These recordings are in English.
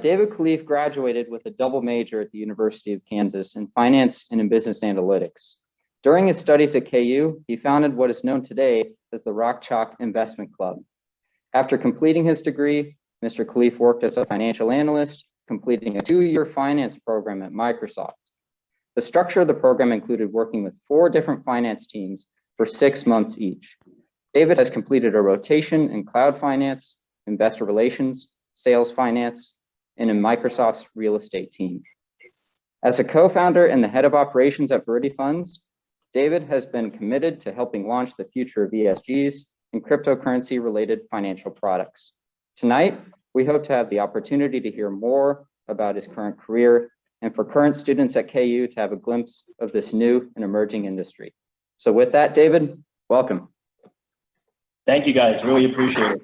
David Khalif graduated with a double major at the University of Kansas in finance and in business analytics. During his studies at KU, he founded what is known today as the Rock Chalk Investment Club. After completing his degree, Mr. Khalif worked as a financial analyst, completing a 2-year finance program at Microsoft. The structure of the program included working with 4 different finance teams for 6 months each. David has completed a rotation in cloud finance, investor relations, sales finance, and in Microsoft's real estate team. As a co-founder and the head of operations at Viridi Funds, David has been committed to helping launch the future of ESGs and cryptocurrency-related financial products. Tonight, we hope to have the opportunity to hear more about his current career and for current students at KU to have a glimpse of this new and emerging industry. So with that, David, welcome. Thank you, guys. Really appreciate it.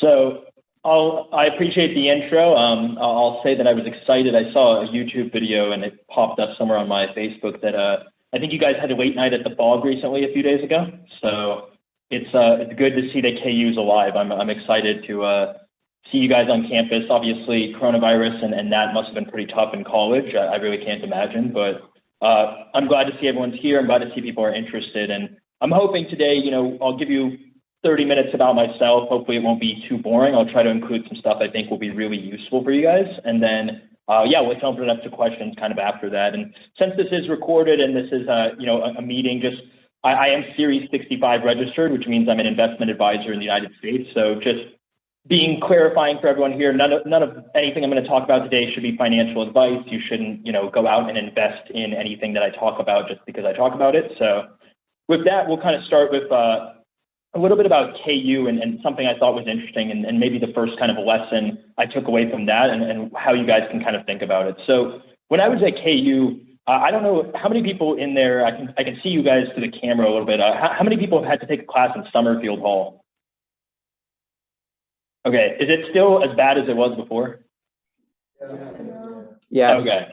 So I appreciate the intro. I'll say that I was excited. I saw a YouTube video and it popped up somewhere on my Facebook that I think you guys had a late night at the Bog recently a few days ago. So it's good to see that KU's alive. I'm excited to see you guys on campus. Obviously, coronavirus and that must have been pretty tough in college. I really can't imagine, but I'm glad to see everyone's here. I'm glad to see people are interested. And I'm hoping today, I'll give you 30 minutes about myself. Hopefully it won't be too boring. I'll try to include some stuff I think will be really useful for you guys. And then, let's open it up to questions kind of after that. And since this is recorded and this is, a meeting, I am Series 65 registered, which means I'm an investment advisor in the United States. So just clarifying for everyone here, none of anything I'm going to talk about today should be financial advice. You shouldn't, go out and invest in anything that I talk about just because I talk about it. So with that, we'll kind of start with a little bit about KU and something I thought was interesting and maybe the first kind of lesson I took away from that and how you guys can kind of think about it. So when I was at KU, I don't know how many people in there, I can see you guys through the camera a little bit. How many people have had to take a class in Summerfield Hall? Okay, is it still as bad as it was before? Yes. Okay.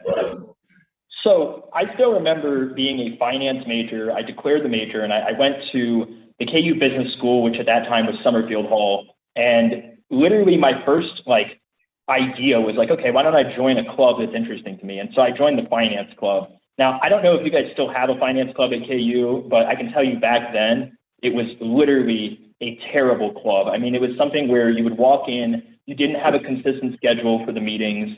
So I still remember being a finance major. I declared the major and I went to the KU Business School, which at that time was Summerfield Hall. And literally my first idea was okay, why don't I join a club that's interesting to me? And so I joined the finance club. Now, I don't know if you guys still have a finance club at KU, but I can tell you back then, it was literally a terrible club. I mean, it was something where you would walk in, you didn't have a consistent schedule for the meetings.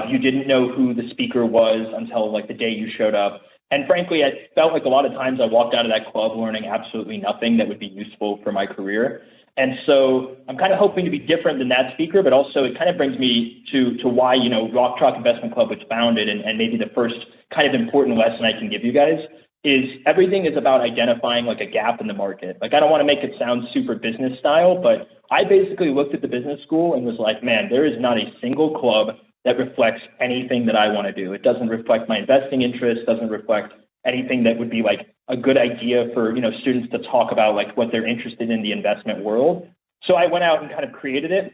You didn't know who the speaker was until the day you showed up. And frankly, I felt like a lot of times I walked out of that club learning absolutely nothing that would be useful for my career. And so I'm kind of hoping to be different than that speaker, but also it kind of brings me to why, Rock Chalk Investment Club was founded and maybe the first kind of important lesson I can give you guys is everything is about identifying a gap in the market. I don't want to make it sound super business style, but I basically looked at the business school and was like, man, there is not a single club that reflects anything that I want to do. It doesn't reflect my investing interests, doesn't reflect anything that would be a good idea for, students to talk about what they're interested in the investment world. So I went out and kind of created it.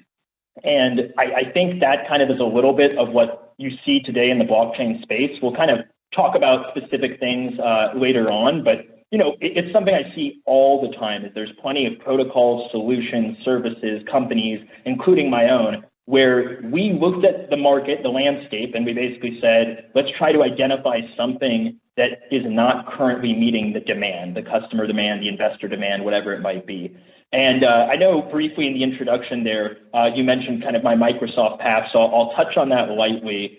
And I think that kind of is a little bit of what you see today in the blockchain space. We'll kind of talk about specific things later on, but it's something I see all the time is there's plenty of protocols, solutions, services, companies, including my own, where we looked at the market, the landscape, and we basically said, let's try to identify something that is not currently meeting the demand, the customer demand, the investor demand, whatever it might be. And I know briefly in the introduction there, you mentioned kind of my Microsoft path, so I'll touch on that lightly.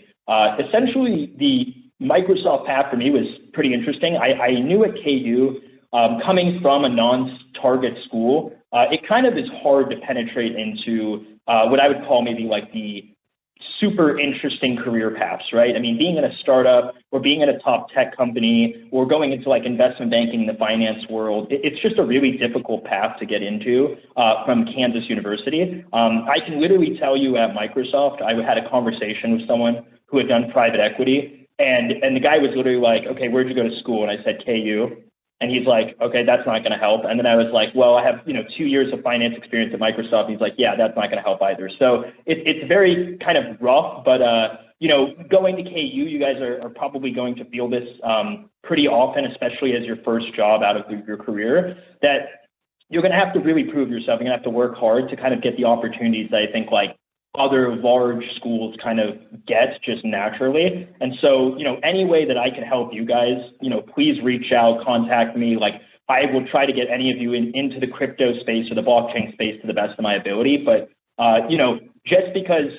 Essentially, the Microsoft path for me was pretty interesting. I knew at KU, coming from a non-target school, it kind of is hard to penetrate into what I would call maybe the super interesting career paths, right? I mean, being in a startup or being in a top tech company or going into investment banking in the finance world, it's just a really difficult path to get into from Kansas University. I can literally tell you at Microsoft, I had a conversation with someone who had done private equity and the guy was literally like, okay, where'd you go to school? And I said, KU. And he's like, okay, that's not going to help. And then I was like, well, I have, 2 years of finance experience at Microsoft. He's like, yeah, that's not going to help either. So it's very kind of rough, but, going to KU, you guys are probably going to feel this pretty often, especially as your first job out of your career, that you're going to have to really prove yourself. You're going to have to work hard to kind of get the opportunities that I think like other large schools kind of get just naturally. And so, any way that I can help you guys, please reach out, contact me. Like, I will try to get any of you into the crypto space or the blockchain space to the best of my ability. But, just because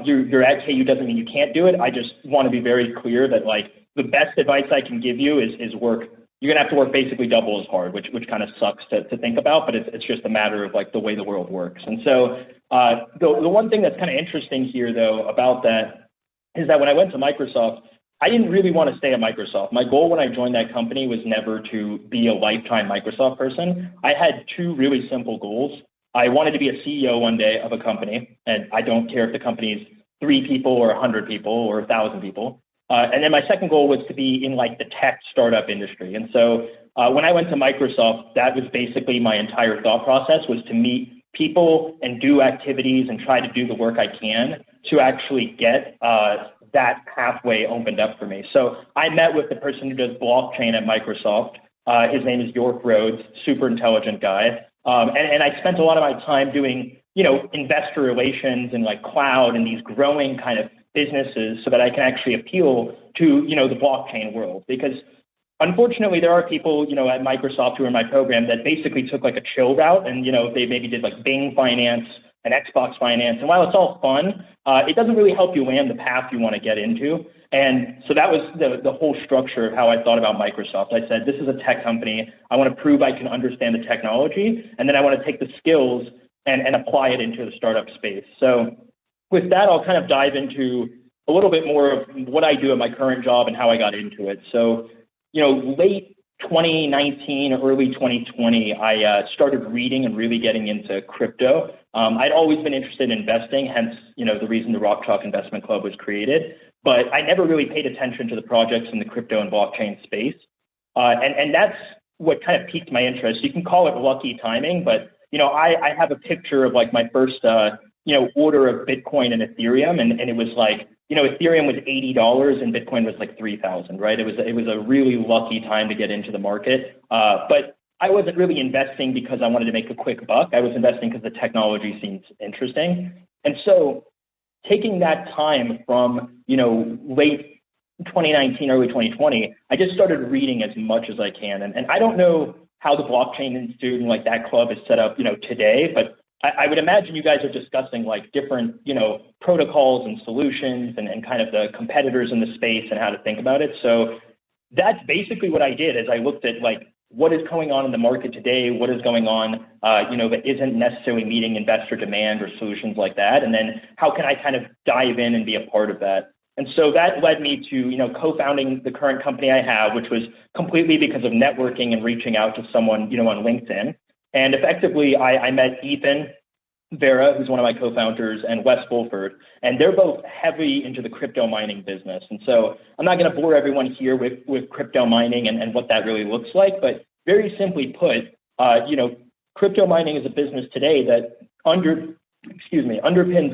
you're at KU doesn't mean you can't do it. I just want to be very clear that like the best advice I can give you is work. You're going to have to work basically double as hard, which kind of sucks to think about, but it's just a matter of like the way the world works. And so the one thing that's kind of interesting here though about that is that when I went to Microsoft, I didn't really want to stay at Microsoft. My goal when I joined that company was never to be a lifetime Microsoft person. I had two really simple goals. I wanted to be a CEO one day of a company, and I don't care if the company's 3 people or 100 people or 1,000 people. And then my second goal was to be in like the tech startup industry. And so when I went to Microsoft, that was basically my entire thought process, was to meet people and do activities and try to do the work I can to actually get that pathway opened up for me. So I met with the person who does blockchain at Microsoft. His name is York Rhodes, super intelligent guy. And I spent a lot of my time doing, investor relations and like cloud and these growing kind of businesses so that I can actually appeal to, the blockchain world. Because unfortunately, there are people, at Microsoft who are in my program that basically took like a chill route and, they maybe did like Bing finance and Xbox finance. And while it's all fun, it doesn't really help you land the path you want to get into. And so that was the whole structure of how I thought about Microsoft. I said, this is a tech company. I want to prove I can understand the technology. And then I want to take the skills and apply it into the startup space. So with that, I'll kind of dive into a little bit more of what I do at my current job and how I got into it. So, late 2019, early 2020, I started reading and really getting into crypto. I'd always been interested in investing, hence, the reason the Rock Chalk Investment Club was created. But I never really paid attention to the projects in the crypto and blockchain space. And that's what kind of piqued my interest. You can call it lucky timing, but, I have a picture of like my first, order of Bitcoin and Ethereum. And it was like, Ethereum was $80 and Bitcoin was like 3,000, right? It was a really lucky time to get into the market. But I wasn't really investing because I wanted to make a quick buck. I was investing because the technology seems interesting. And so taking that time from, late 2019, early 2020, I just started reading as much as I can. And I don't know how the Blockchain Institute and like that club is set up, today, but I would imagine you guys are discussing like different, protocols and solutions and kind of the competitors in the space and how to think about it. So that's basically what I did as I looked at like what is going on in the market today, what is going on, that isn't necessarily meeting investor demand or solutions like that. And then how can I kind of dive in and be a part of that? And so that led me to, co-founding the current company I have, which was completely because of networking and reaching out to someone, on LinkedIn. And effectively, I met Ethan Vera, who's one of my co-founders, and Wes Fulford, and they're both heavy into the crypto mining business. And so I'm not going to bore everyone here with crypto mining and what that really looks like, but very simply put, crypto mining is a business today that underpins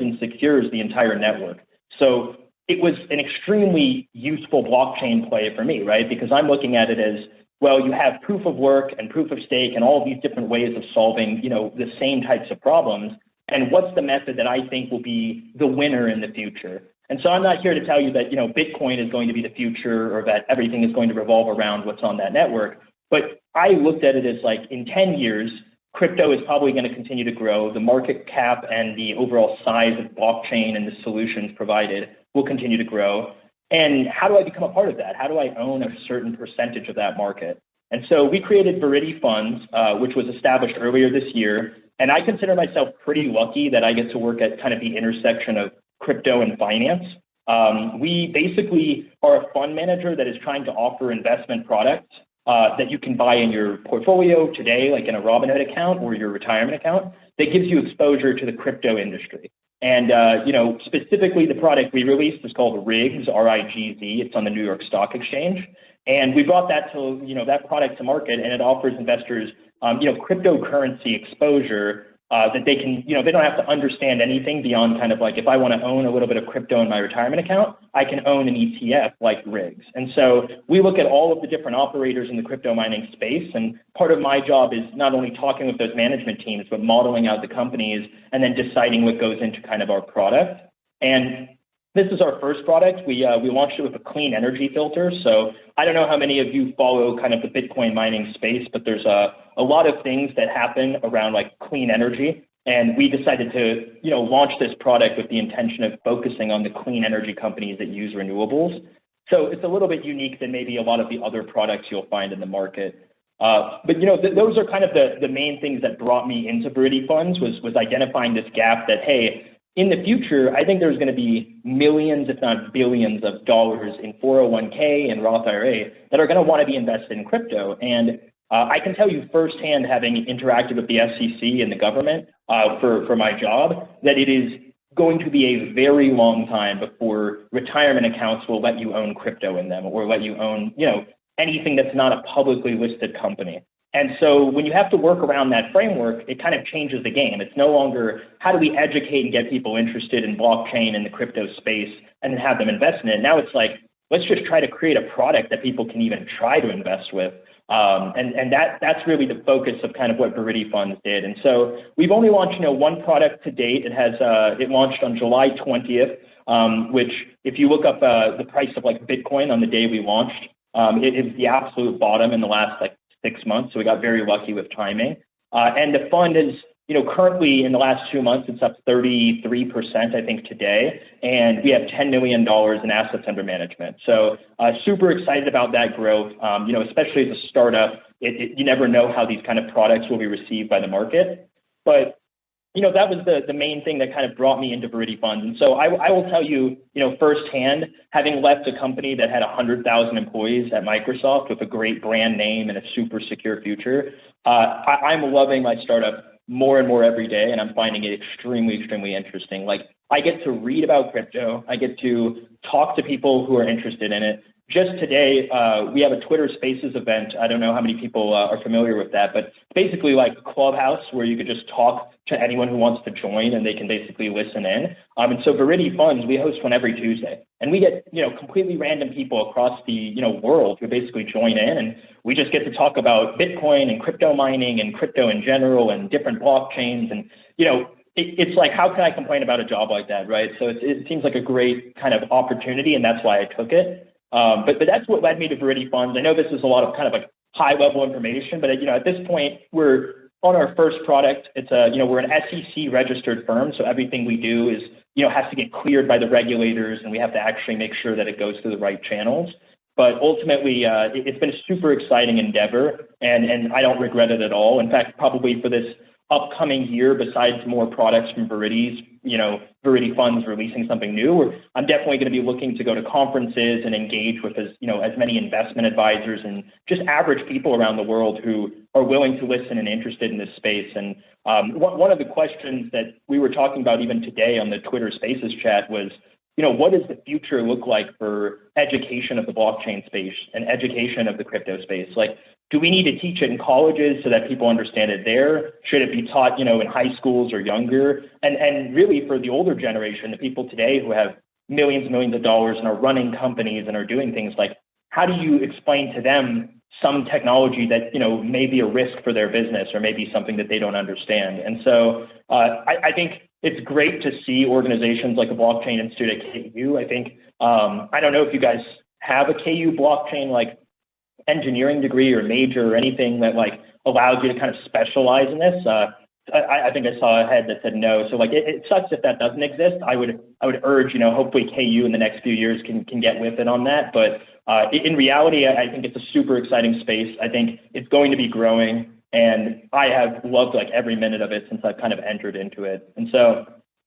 and secures the entire network. So it was an extremely useful blockchain play for me, right? Because I'm looking at it as, well, you have proof of work and proof of stake and all of these different ways of solving, the same types of problems. And what's the method that I think will be the winner in the future? And so I'm not here to tell you that, Bitcoin is going to be the future or that everything is going to revolve around what's on that network. But I looked at it as like in 10 years, crypto is probably going to continue to grow. The market cap and the overall size of blockchain and the solutions provided will continue to grow. And how do I become a part of that? How do I own a certain percentage of that market? And so we created Viridi Funds, which was established earlier this year. And I consider myself pretty lucky that I get to work at kind of the intersection of crypto and finance. We basically are a fund manager that is trying to offer investment products that you can buy in your portfolio today, like in a Robinhood account or your retirement account, that gives you exposure to the crypto industry. And, specifically the product we released is called RIGZ, R-I-G-Z. It's on the New York Stock Exchange. And we brought that to, that product to market, and it offers investors, cryptocurrency exposure that they can, they don't have to understand anything beyond kind of like, if I want to own a little bit of crypto in my retirement account, I can own an ETF like RIGZ. And so we look at all of the different operators in the crypto mining space. And part of my job is not only talking with those management teams, but modeling out the companies and then deciding what goes into kind of our product. And this is our first product. We launched it with a clean energy filter. So I don't know how many of you follow kind of the Bitcoin mining space, but there's a lot of things that happen around like clean energy. And we decided to, launch this product with the intention of focusing on the clean energy companies that use renewables. So it's a little bit unique than maybe a lot of the other products you'll find in the market. But those are kind of the main things that brought me into Viridi Funds was identifying this gap that, hey, in the future, I think there's going to be millions, if not billions of dollars in 401k and Roth IRA that are going to want to be invested in crypto. And I can tell you firsthand, having interacted with the SEC and the government for my job, that it is going to be a very long time before retirement accounts will let you own crypto in them or let you own, anything that's not a publicly listed company. And so when you have to work around that framework, it kind of changes the game. It's no longer how do we educate and get people interested in blockchain and the crypto space and then have them invest in it. Now it's like, let's just try to create a product that people can even try to invest with. And that's really the focus of kind of what Viridi Funds did. And so we've only launched, one product to date. It launched on July 20th, which if you look up the price of like Bitcoin on the day we launched, it is the absolute bottom in the last like 6 months. So we got very lucky with timing. And the fund is, currently in the last 2 months, it's up 33%, I think today. And we have $10 million in assets under management. So super excited about that growth, especially as a startup. You never know how these kind of products will be received by the market. But that was the main thing that kind of brought me into Viridi Funds. And so I will tell you, firsthand, having left a company that had 100,000 employees at Microsoft with a great brand name and a super secure future, I'm loving my startup more and more every day, and I'm finding it extremely, extremely interesting. Like, I get to read about crypto. I get to talk to people who are interested in it. Just today, we have a Twitter Spaces event. I don't know how many people are familiar with that, but basically like Clubhouse, where you could just talk to anyone who wants to join and they can basically listen in. And so Viridi Funds, we host one every Tuesday, and we get, completely random people across the, world who basically join in, and we just get to talk about Bitcoin and crypto mining and crypto in general and different blockchains. And, it's like, how can I complain about a job like that, right? So it seems like a great kind of opportunity, and that's why I took it. But that's what led me to Viridi Funds. I know this is a lot of kind of like high level information, but at this point we're on our first product. It's we're an SEC registered firm, so everything we do is has to get cleared by the regulators, and we have to actually make sure that it goes through the right channels. But ultimately, it's been a super exciting endeavor, and I don't regret it at all. In fact, probably for this upcoming year, besides more products from Viridi's, Viridi Funds releasing something new, I'm definitely going to be looking to go to conferences and engage with as many investment advisors and just average people around the world who are willing to listen and interested in this space. And one of the questions that we were talking about even today on the Twitter Spaces chat was, what does the future look like for education of the blockchain space and education of the crypto space? Like, do we need to teach it in colleges so that people understand it there? Should it be taught, in high schools or younger? And really for the older generation, the people today who have millions and millions of dollars and are running companies and are doing things, like, how do you explain to them some technology that, may be a risk for their business or maybe something that they don't understand? And so I think it's great to see organizations like a Blockchain Institute at KU. I think, I don't know if you guys have a KU blockchain like engineering degree or major or anything that like allows you to kind of specialize in this. I think I saw a head that said no. So like it sucks if that doesn't exist. I would urge, hopefully KU in the next few years can get with it on that. But in reality, I think it's a super exciting space. I think it's going to be growing, and I have loved like every minute of it since I've kind of entered into it. And so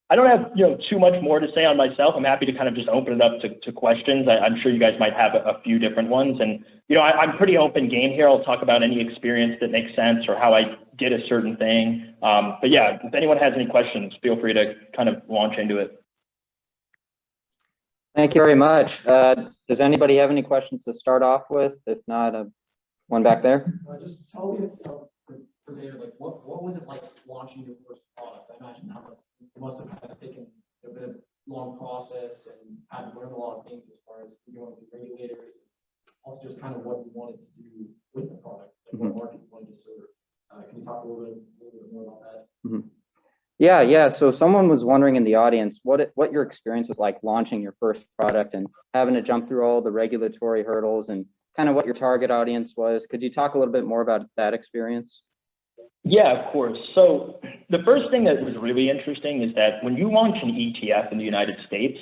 I don't have too much more to say on myself. I'm happy to kind of just open it up to questions. I'm sure you guys might have a few different ones. And I'm pretty open game here. I'll talk about any experience that makes sense or how I did a certain thing. But yeah, if anyone has any questions, feel free to kind of launch into it. Thank you very much. Does anybody have any questions to start off with? If not, one back there. Just tell me, for there, like what was it like launching your first product? I imagine it must have had taken a bit of long process and had to learn a lot of things as far as going through regulators, also just kind of what you wanted to do with the product, like what market you wanted to serve. Can you talk a little bit more about that? Yeah. So someone was wondering in the audience what your experience was like launching your first product and having to jump through all the regulatory hurdles and kind of what your target audience was. Could you talk a little bit more about that experience? Yeah, of course. So the first thing that was really interesting is that when you launch an ETF in the United States,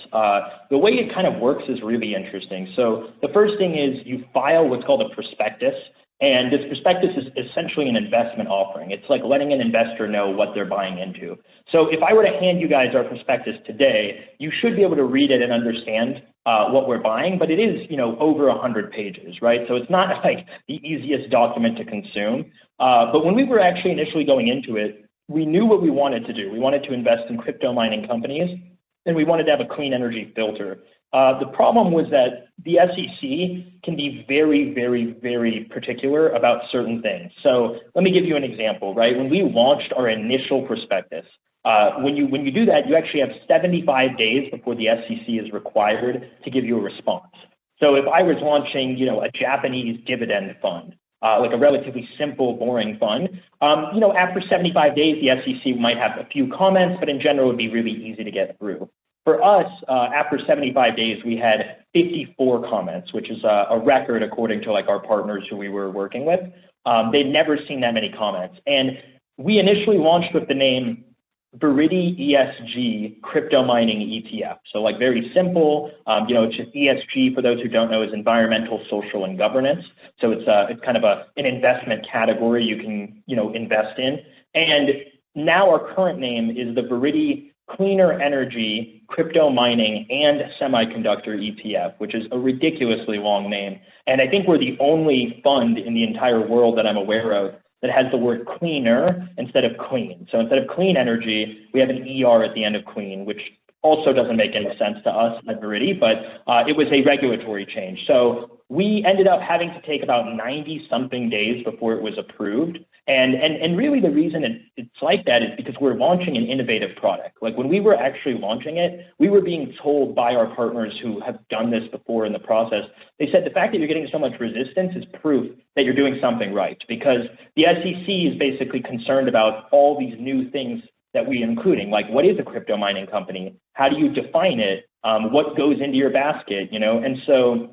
the way it kind of works is really interesting. So the first thing is you file what's called a prospectus. And this prospectus is essentially an investment offering. It's like letting an investor know what they're buying into. So if I were to hand you guys our prospectus today, you should be able to read it and understand what we're buying, but it is, over 100 pages, right? So it's not like the easiest document to consume. But when we were actually initially going into it, we knew what we wanted to do. We wanted to invest in crypto mining companies, and we wanted to have a clean energy filter. The problem was that the SEC can be very, very, very particular about certain things. So let me give you an example, right? When we launched our initial prospectus, when you do that, you actually have 75 days before the SEC is required to give you a response. So if I was launching, a Japanese dividend fund, like a relatively simple, boring fund, after 75 days, the SEC might have a few comments, but in general, it would be really easy to get through. For us, after 75 days, we had 54 comments, which is a record according to our partners who we were working with. They'd never seen that many comments. And we initially launched with the name Viridi ESG Crypto Mining ETF. So very simple, it's just ESG, for those who don't know, is environmental, social, and governance. So it's kind of an investment category you can, invest in. And now our current name is the Viridi Cleaner Energy Crypto Mining and Semiconductor ETF, which is a ridiculously long name. And I think we're the only fund in the entire world that I'm aware of that has the word cleaner instead of clean. So instead of clean energy, we have an ER at the end of clean, which also doesn't make any sense to us at Viridi, but it was a regulatory change. So we ended up having to take about 90-something days before it was approved. And really the reason it's like that is because we're launching an innovative product. Like when we were actually launching it, we were being told by our partners who have done this before in the process. They said the fact that you're getting so much resistance is proof that you're doing something right, because the SEC is basically concerned about all these new things that we're including, like what is a crypto mining company? How do you define it? What goes into your basket? And so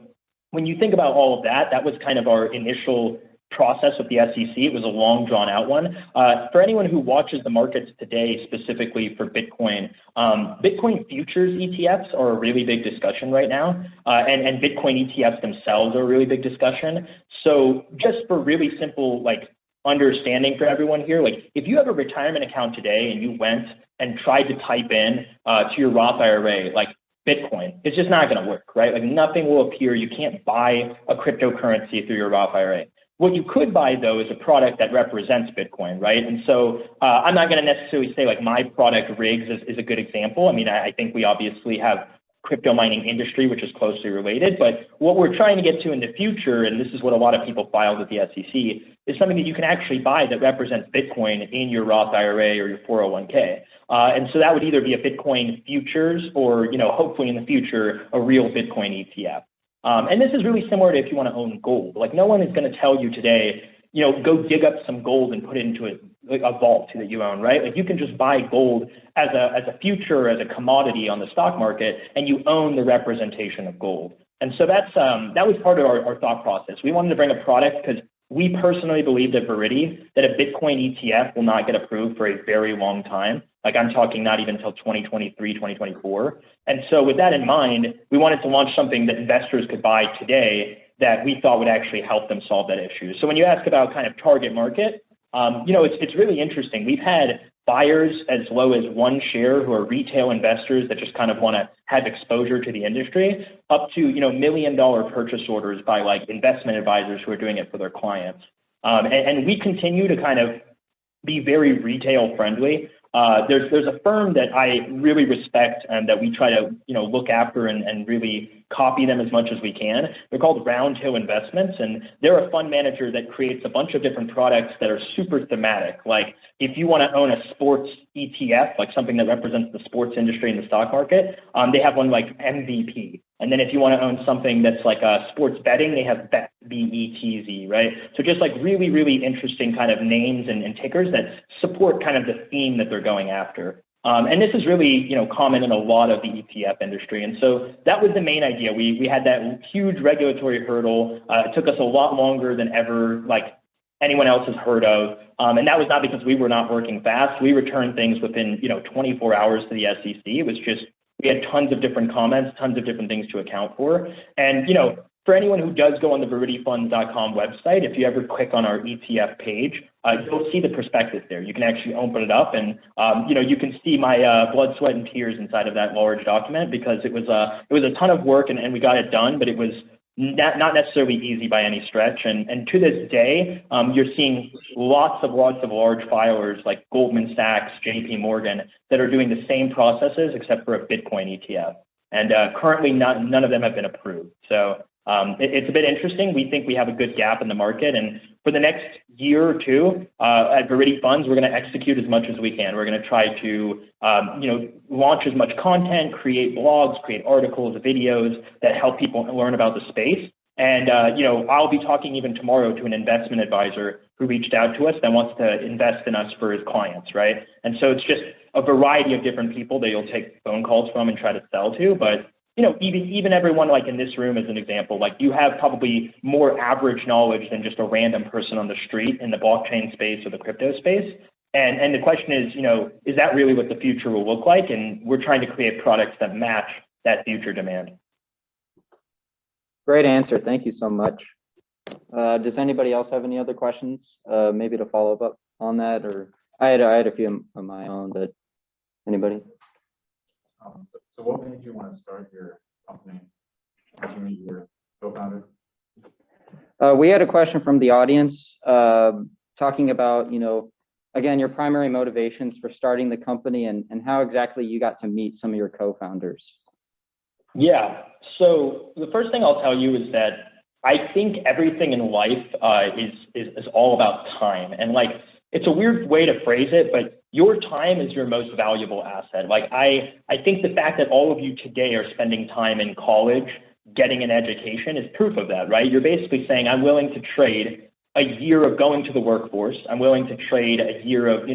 when you think about all of that, that was kind of our initial process with the SEC. It was a long, drawn out one. For anyone who watches the markets today, specifically for Bitcoin, Bitcoin futures ETFs are a really big discussion right now, and Bitcoin ETFs themselves are a really big discussion. So just for really simple, understanding for everyone here, if you have a retirement account today and you went and tried to type in to your Roth IRA, Bitcoin, it's just not going to work, right? Nothing will appear. You can't buy a cryptocurrency through your Roth IRA. What you could buy, though, is a product that represents Bitcoin, right? And so I'm not going to necessarily say my product RIGZ is a good example. I mean, I think we obviously have crypto mining industry, which is closely related. But what we're trying to get to in the future, and this is what a lot of people filed with the SEC, is something that you can actually buy that represents Bitcoin in your Roth IRA or your 401k. And so that would either be a Bitcoin futures or, hopefully in the future, a real Bitcoin ETF. And this is really similar to if you want to own gold. No one is going to tell you today, go dig up some gold and put it into a vault that you own, right? You can just buy gold as a future, as a commodity on the stock market, and you own the representation of gold. And so that was part of our thought process. We wanted to bring a product because we personally believed at Viridi that a Bitcoin ETF will not get approved for a very long time. I'm talking not even until 2023, 2024. And so with that in mind, we wanted to launch something that investors could buy today that we thought would actually help them solve that issue. So when you ask about kind of target market, it's really interesting. We've had buyers as low as one share who are retail investors that just kind of want to have exposure to the industry, up to $1 million purchase orders by investment advisors who are doing it for their clients. And we continue to kind of be very retail friendly. There's a firm that I really respect and that we try to look after and really copy them as much as we can. They're called Round Hill Investments, and they're a fund manager that creates a bunch of different products that are super thematic. Like if you want to own a sports ETF, like something that represents the sports industry in the stock market, they have one like MVP. And then if you want to own something that's like sports betting, they have Bet, BETZ, right? So just like really, really interesting kind of names and tickers that support kind of the theme that they're going after. And this is really, common in a lot of the ETF industry. And so that was the main idea. We had that huge regulatory hurdle. It took us a lot longer than ever, like anyone else has heard of. And that was not because we were not working fast. We returned things within, 24 hours to the SEC. It was just, we had tons of different comments, tons of different things to account for. And, for anyone who does go on the viridifunds.com website, if you ever click on our ETF page, you'll see the prospectus there. You can actually open it up and, you can see my blood, sweat, and tears inside of that large document because it was a ton of work and we got it done, but it was not necessarily easy by any stretch. And to this day, you're seeing lots of large filers like Goldman Sachs, JP Morgan, that are doing the same processes except for a Bitcoin ETF. And currently none of them have been approved. So it's a bit interesting. We think we have a good gap in the market. And for the next year or two at Viridi Funds, we're going to execute as much as we can. We're going to try to, launch as much content, create blogs, create articles, videos that help people learn about the space. And, I'll be talking even tomorrow to an investment advisor who reached out to us that wants to invest in us for his clients, right? And so it's just a variety of different people that you'll take phone calls from and try to sell to. But even everyone like in this room as an example, like you have probably more average knowledge than just a random person on the street in the blockchain space or the crypto space. And the question is that really what the future will look like? And we're trying to create products that match that future demand. Great answer. Thank you so much. Does anybody else have any other questions? Maybe to follow up on that, or I had a few of my own, but anybody? So what made you want to start your company? How did you meet your co-founder? We had a question from the audience talking about, again, your primary motivations for starting the company and how exactly you got to meet some of your co-founders. Yeah. So the first thing I'll tell you is that I think everything in life is all about time. And like, it's a weird way to phrase it, but your time is your most valuable asset. Like I think the fact that all of you today are spending time in college, getting an education is proof of that, right? You're basically saying, I'm willing to trade a year of going to the workforce. I'm willing to trade a year of,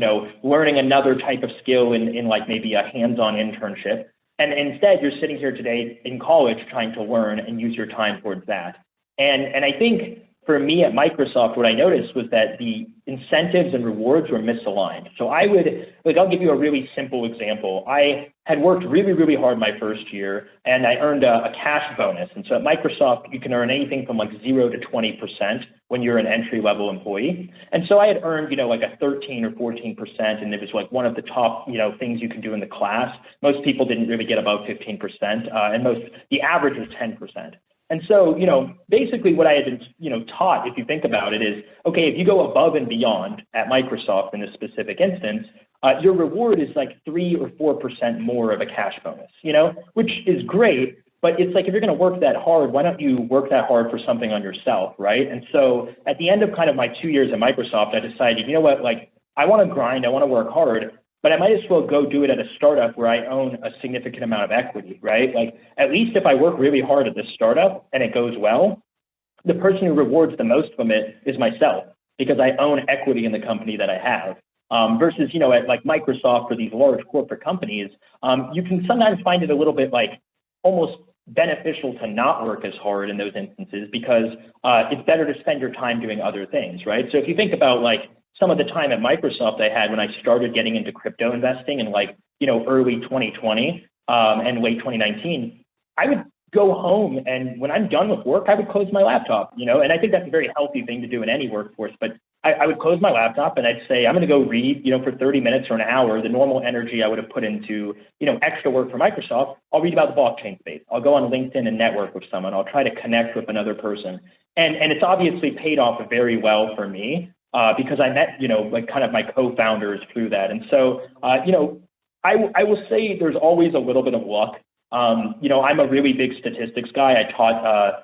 learning another type of skill in like maybe a hands-on internship. And instead you're sitting here today in college trying to learn and use your time towards that. And I think for me at Microsoft, what I noticed was that the incentives and rewards were misaligned. So I'll give you a really simple example. I had worked really, really hard my first year and I earned a cash bonus. And so at Microsoft, you can earn anything from like 0 to 20% when you're an entry-level employee. And so I had earned, like a 13 or 14%, and it was like one of the top, things you can do in the class. Most people didn't really get above 15%, and the average was 10%. And so, basically what I had been, taught, if you think about it, is, okay, if you go above and beyond at Microsoft in this specific instance, your reward is like 3 or 4% more of a cash bonus, which is great. But it's like, if you're going to work that hard, why don't you work that hard for something on yourself, right? And so at the end of kind of my 2 years at Microsoft, I decided, you know what, like, I want to grind, I want to work hard, but I might as well go do it at a startup where I own a significant amount of equity, right? Like, at least if I work really hard at this startup and it goes well, the person who rewards the most from it is myself, because I own equity in the company that I have. Versus, at like Microsoft or these large corporate companies, you can sometimes find it a little bit like almost beneficial to not work as hard in those instances because it's better to spend your time doing other things, right? So if you think about like some of the time at Microsoft I had when I started getting into crypto investing in like, early 2020 and late 2019, I would go home and when I'm done with work, I would close my laptop, and I think that's a very healthy thing to do in any workforce, but I would close my laptop and I'd say, I'm going to go read, for 30 minutes or an hour, the normal energy I would have put into, extra work for Microsoft. I'll read about the blockchain space. I'll go on LinkedIn and network with someone. I'll try to connect with another person. And it's obviously paid off very well for me because I met, like kind of my co-founders through that. And so, I will say there's always a little bit of luck I'm a really big statistics guy. I taught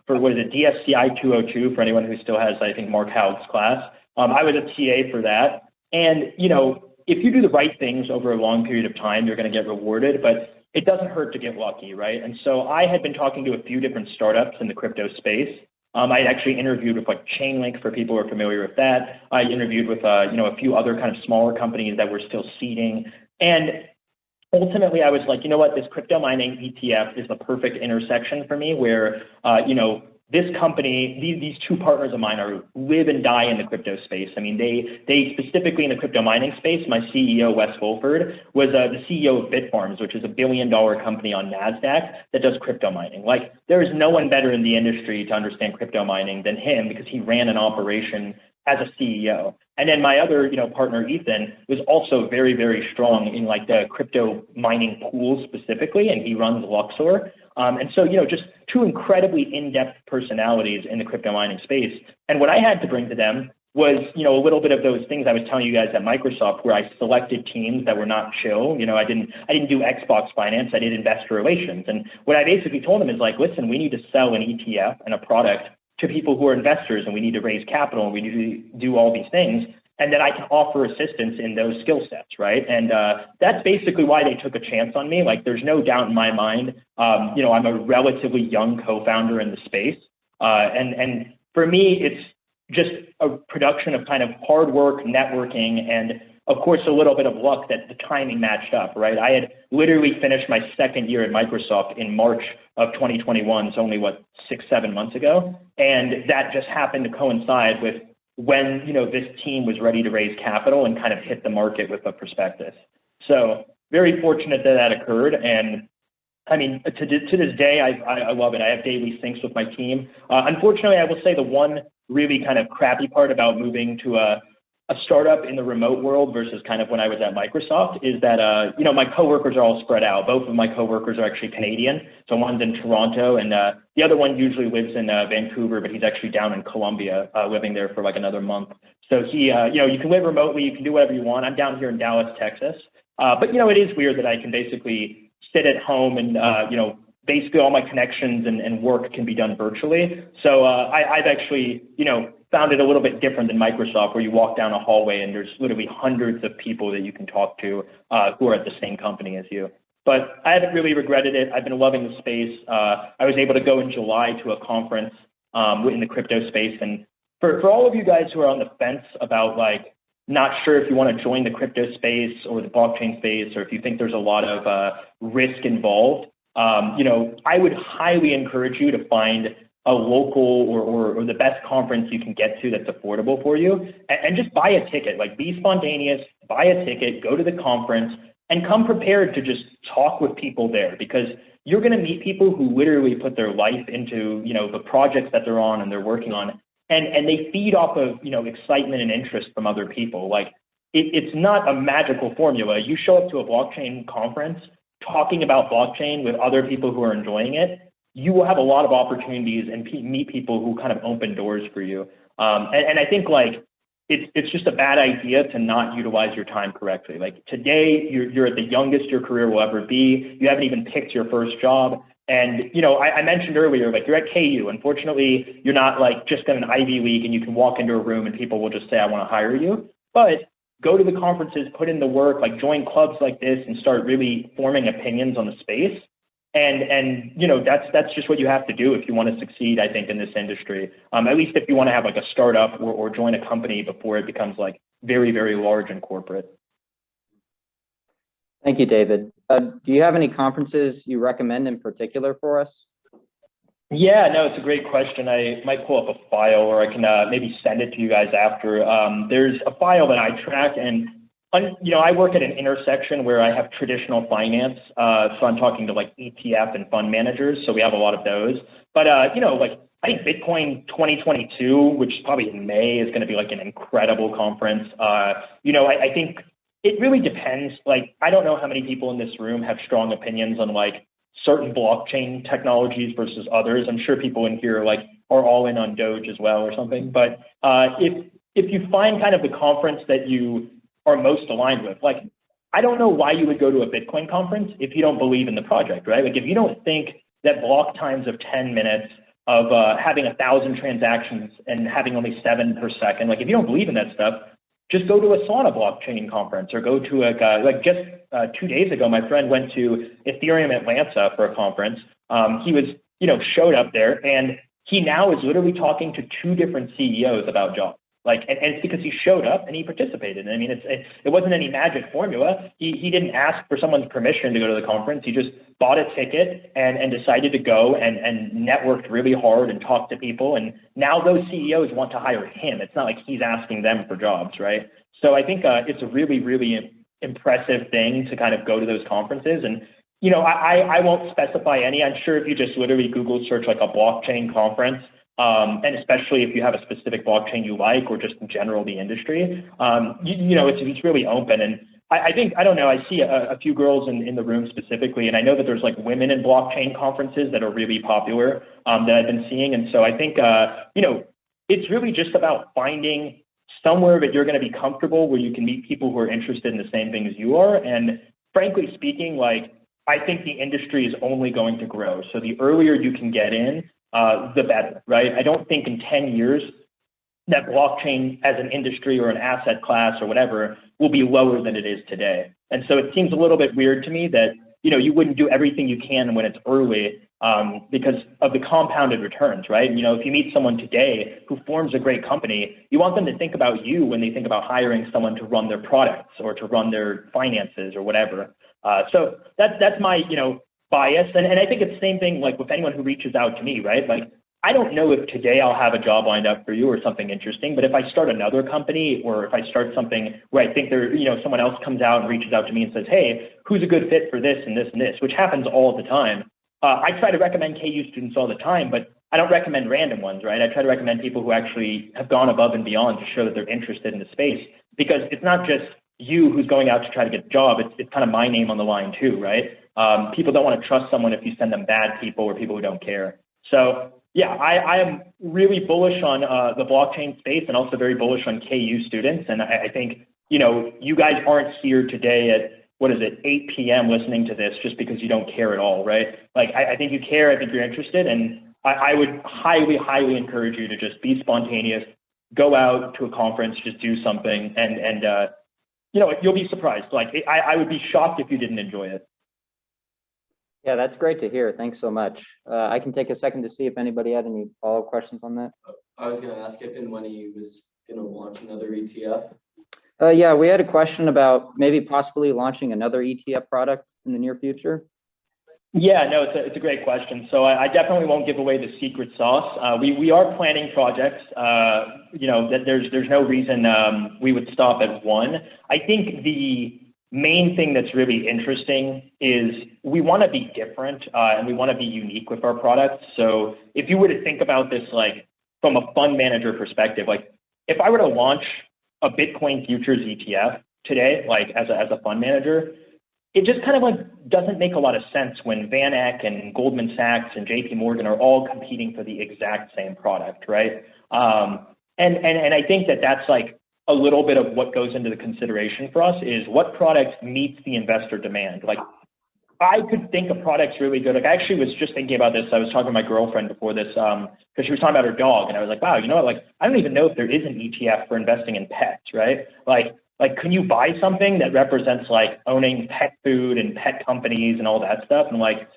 for what is it, DSCI 202 for anyone who still has, I think, Mark Howard's class. I was a TA for that. And, if you do the right things over a long period of time, you're going to get rewarded, but it doesn't hurt to get lucky, right? And so I had been talking to a few different startups in the crypto space. I actually interviewed with like Chainlink for people who are familiar with that. I interviewed with, a few other kind of smaller companies that were still seeding. And ultimately, I was like, you know what, this crypto mining ETF is the perfect intersection for me where, this company, these two partners of mine live and die in the crypto space. I mean, they specifically in the crypto mining space, my CEO, Wes Fulford, was the CEO of Bitfarms, which is a $1 billion company on NASDAQ that does crypto mining. Like, there is no one better in the industry to understand crypto mining than him because he ran an operation as a CEO. And then my other, partner, Ethan, was also very, very strong in like the crypto mining pools specifically, and he runs Luxor. And so, just two incredibly in-depth personalities in the crypto mining space. And what I had to bring to them was, a little bit of those things I was telling you guys at Microsoft, where I selected teams that were not chill. I didn't do Xbox finance. I did investor relations. And what I basically told them is like, listen, we need to sell an ETF and a product to people who are investors, and we need to raise capital, and we need to do all these things, and that I can offer assistance in those skill sets, right? And that's basically why they took a chance on me. Like, there's no doubt in my mind, I'm a relatively young co-founder in the space. And for me, it's just a production of kind of hard work, networking, and of course, a little bit of luck that the timing matched up, right? I had literally finished my second year at Microsoft in March of 2021, so only 6-7 months ago. And that just happened to coincide with when, this team was ready to raise capital and kind of hit the market with a prospectus. So very fortunate that that occurred. And I mean, to this day, I love it. I have daily syncs with my team. Unfortunately, I will say the one really kind of crappy part about moving to a startup in the remote world versus kind of when I was at Microsoft is that, my coworkers are all spread out. Both of my coworkers are actually Canadian. So one's in Toronto, and the other one usually lives in Vancouver, but he's actually down in Colombia, living there for like another month. So he, you can live remotely, you can do whatever you want. I'm down here in Dallas, Texas. But, it is weird that I can basically sit at home and, basically all my connections and work can be done virtually. So I've actually, found it a little bit different than Microsoft, where you walk down a hallway and there's literally hundreds of people that you can talk to who are at the same company as you. But I haven't really regretted it. I've been loving the space. I was able to go in July to a conference in the crypto space. And for all of you guys who are on the fence about like, not sure if you want to join the crypto space or the blockchain space, or if you think there's a lot of risk involved, I would highly encourage you to find a local or the best conference you can get to that's affordable for you, and just buy a ticket. Like, be spontaneous, buy a ticket, go to the conference, and come prepared to just talk with people there, because you're going to meet people who literally put their life into, the projects that they're on and they're working on, and they feed off of, excitement and interest from other people. Like, it's not a magical formula. You show up to a blockchain conference talking about blockchain with other people who are enjoying it, you will have a lot of opportunities and meet people who kind of open doors for you. And I think like it's just a bad idea to not utilize your time correctly. Like, today, you're at the youngest your career will ever be. You haven't even picked your first job. And, I mentioned earlier, like, you're at KU. Unfortunately, you're not like just in an Ivy League and you can walk into a room and people will just say, I want to hire you. But go to the conferences, put in the work, like join clubs like this and start really forming opinions on the space. And that's just what you have to do if you want to succeed, I think, in this industry. At least if you want to have like a startup or join a company before it becomes like very, very large and corporate. Thank you, David. Do you have any conferences you recommend in particular for us? Yeah, no, it's a great question. I might pull up a file, or I can maybe send it to you guys after. There's a file that I track, and I work at an intersection where I have traditional finance. So I'm talking to like ETF and fund managers. So we have a lot of those. But, like, I think Bitcoin 2022, which is probably in May, is going to be like an incredible conference. I think it really depends. Like, I don't know how many people in this room have strong opinions on like certain blockchain technologies versus others. I'm sure people in here like are all in on Doge as well or something. But if you find kind of the conference that you are most aligned with, like, I don't know why you would go to a Bitcoin conference if you don't believe in the project, right? Like if you don't think that block times of 10 minutes of having 1,000 transactions and having only 7 per second, like if you don't believe in that stuff, just go to a Solana blockchain conference or go to like just 2 days ago, my friend went to Ethereum Atlanta for a conference. He was, showed up there, and he now is literally talking to 2 different CEOs about jobs. Like, and it's because he showed up and he participated. I mean, it wasn't any magic formula. He didn't ask for someone's permission to go to the conference. He just bought a ticket and decided to go and networked really hard and talked to people. And now those CEOs want to hire him. It's not like he's asking them for jobs, right? So I think it's a really, really impressive thing to kind of go to those conferences. And, I won't specify any. I'm sure if you just literally Google search like a blockchain conference, and especially if you have a specific blockchain you like, or just in general the industry, it's really open. And I think, I don't know, I see a few girls in the room specifically, and I know that there's like women in blockchain conferences that are really popular that I've been seeing. And so I think, it's really just about finding somewhere that you're going to be comfortable, where you can meet people who are interested in the same thing as you are. And frankly speaking, like, I think the industry is only going to grow. So the earlier you can get in, the better, right? I don't think in 10 years that blockchain as an industry or an asset class or whatever will be lower than it is today. And so it seems a little bit weird to me that, you wouldn't do everything you can when it's early, because of the compounded returns, right? If you meet someone today who forms a great company, you want them to think about you when they think about hiring someone to run their products or to run their finances or whatever. So that's my, bias. And I think it's the same thing, like with anyone who reaches out to me, right? Like, I don't know if today I'll have a job lined up for you or something interesting, but if I start another company, or if I start something where I think someone else comes out and reaches out to me and says, hey, who's a good fit for this and this and this, which happens all the time. I try to recommend KU students all the time, but I don't recommend random ones, right? I try to recommend people who actually have gone above and beyond to show that they're interested in the space, because it's not just you who's going out to try to get a job. It's kind of my name on the line too, right? People don't want to trust someone if you send them bad people or people who don't care. So yeah, I am really bullish on the blockchain space, and also very bullish on KU students. And I think, you guys aren't here today at, 8 p.m. listening to this just because you don't care at all, right? Like, I think you care. I think you're interested. And I would highly, highly encourage you to just be spontaneous, go out to a conference, just do something. And you'll be surprised. Like, I would be shocked if you didn't enjoy it. Yeah, that's great to hear. Thanks so much. I can take a second to see if anybody had any follow-up questions on that. I was going to ask if and when he was going to launch another ETF. Yeah, we had a question about maybe possibly launching another ETF product in the near future. Yeah, no, it's a great question. So I definitely won't give away the secret sauce. We are planning projects. That there's no reason we would stop at one. I think the main thing that's really interesting is we want to be different, and we want to be unique with our products. So if you were to think about this, like, from a fund manager perspective, like, if I were to launch a Bitcoin futures ETF today, like as a fund manager, it just kind of like doesn't make a lot of sense when Van Eck and Goldman Sachs and JP Morgan are all competing for the exact same product, right? And I think that that's like a little bit of what goes into the consideration for us, is what product meets the investor demand. Like, I could think a product's really good. Like, I actually was just thinking about this. I was talking to my girlfriend before this, because she was talking about her dog, and I was like, wow, you know what? Like, I don't even know if there is an ETF for investing in pets, right? Like, can you buy something that represents like owning pet food and pet companies and all that stuff? And like,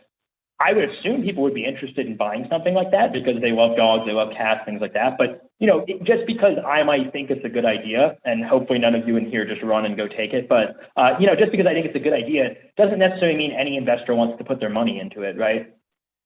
I would assume people would be interested in buying something like that because they love dogs, they love cats, things like that. But, just because I might think it's a good idea, and hopefully none of you in here just run and go take it, but, just because I think it's a good idea doesn't necessarily mean any investor wants to put their money into it, right?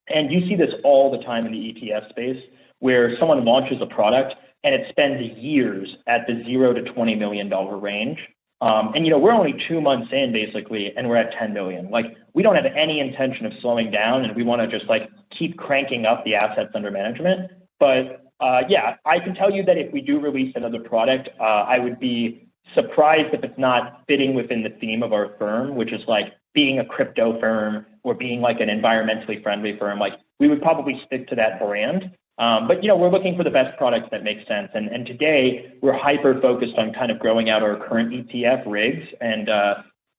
And you see this all the time in the ETF space, where someone launches a product and it spends years at the $0 to $20 million range. And we're only 2 months in basically, and we're at 10 million. Like, we don't have any intention of slowing down, and we want to just like keep cranking up the assets under management. But yeah, I can tell you that if we do release another product, I would be surprised if it's not fitting within the theme of our firm, which is like being a crypto firm or being like an environmentally friendly firm. Like, we would probably stick to that brand. But we're looking for the best products that make sense. And today we're hyper focused on kind of growing out our current ETF RIGZ. And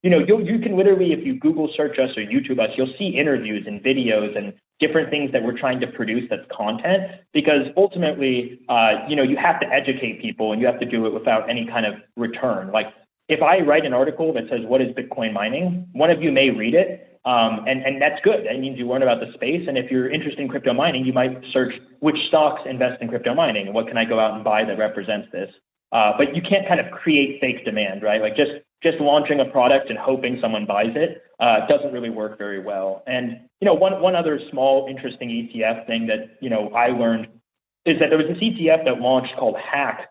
you can literally, if you Google search us or YouTube us, you'll see interviews and videos and different things that we're trying to produce that's content, because ultimately, you have to educate people and you have to do it without any kind of return. Like if I write an article that says, what is Bitcoin mining? One of you may read it. And that's good. That means you learn about the space. And if you're interested in crypto mining, you might search which stocks invest in crypto mining and what can I go out and buy that represents this. But you can't kind of create fake demand, right? Like just launching a product and hoping someone buys it doesn't really work very well. And one other small interesting ETF thing that I learned is that there was this ETF that launched called Hack,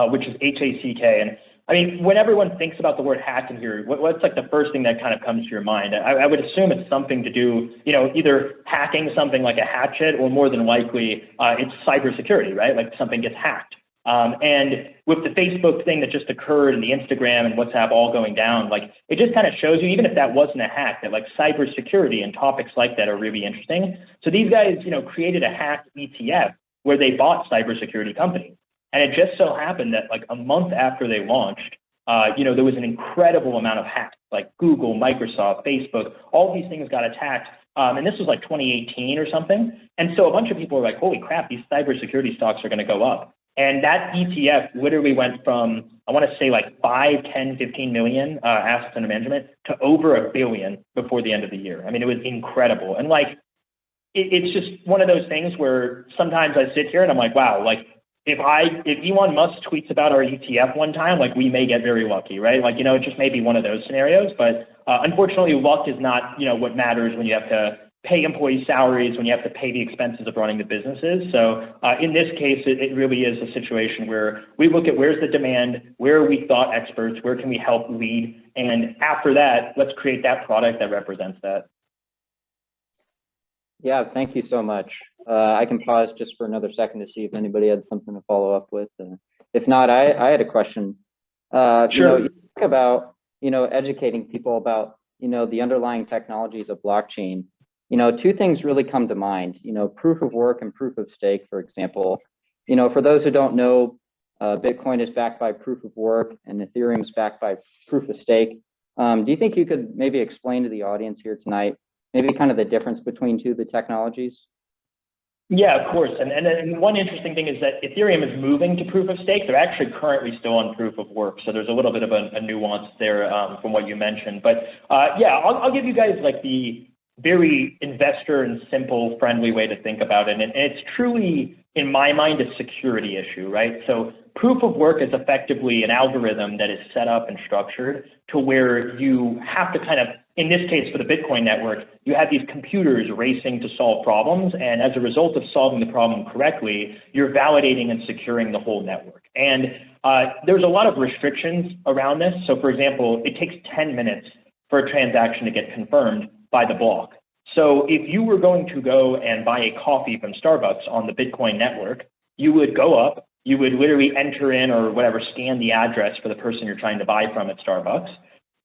which is HACK. And I mean, when everyone thinks about the word hack in here, what's like the first thing that kind of comes to your mind? I would assume it's something to do, either hacking something like a hatchet, or more than likely it's cybersecurity, right? Like something gets hacked. And with the Facebook thing that just occurred and the Instagram and WhatsApp all going down, like it just kind of shows you, even if that wasn't a hack, that like cybersecurity and topics like that are really interesting. So these guys, created a hack ETF where they bought cybersecurity companies. And it just so happened that like a month after they launched, there was an incredible amount of hacks, like Google, Microsoft, Facebook, all these things got attacked. And this was like 2018 or something. And so a bunch of people were like, holy crap, these cybersecurity stocks are going to go up. And that ETF literally went from, I want to say like 5, 10, 15 million assets under management to over $1 billion before the end of the year. I mean, it was incredible. And like, it's just one of those things where sometimes I sit here and I'm like, wow, like, if Elon Musk tweets about our ETF one time, like we may get very lucky, right? Like, it just may be one of those scenarios, but unfortunately luck is not, what matters when you have to pay employee salaries, when you have to pay the expenses of running the businesses. So in this case, it really is a situation where we look at where's the demand, where are we thought experts, where can we help lead? And after that, let's create that product that represents that. Yeah, thank you so much. I can pause just for another second to see if anybody had something to follow up with. If not, I had a question. Sure. You talk about, educating people about, the underlying technologies of blockchain. Two things really come to mind, proof of work and proof of stake, for example. For those who don't know, Bitcoin is backed by proof of work and Ethereum is backed by proof of stake. Do you think you could maybe explain to the audience here tonight, maybe kind of the difference between the technologies? Yeah, of course. And one interesting thing is that Ethereum is moving to proof of stake. They're actually currently still on proof of work. So there's a little bit of a nuance there from what you mentioned. But yeah, I'll give you guys like the very investor and simple, friendly way to think about it. And it's truly, in my mind, a security issue, right? So proof of work is effectively an algorithm that is set up and structured to where you have to kind of, in this case, for the Bitcoin network, you have these computers racing to solve problems. And as a result of solving the problem correctly, you're validating and securing the whole network. And there's a lot of restrictions around this. So for example, it takes 10 minutes for a transaction to get confirmed by the block. So if you were going to go and buy a coffee from Starbucks on the Bitcoin network, you would go up, you would literally enter in or whatever, scan the address for the person you're trying to buy from at Starbucks.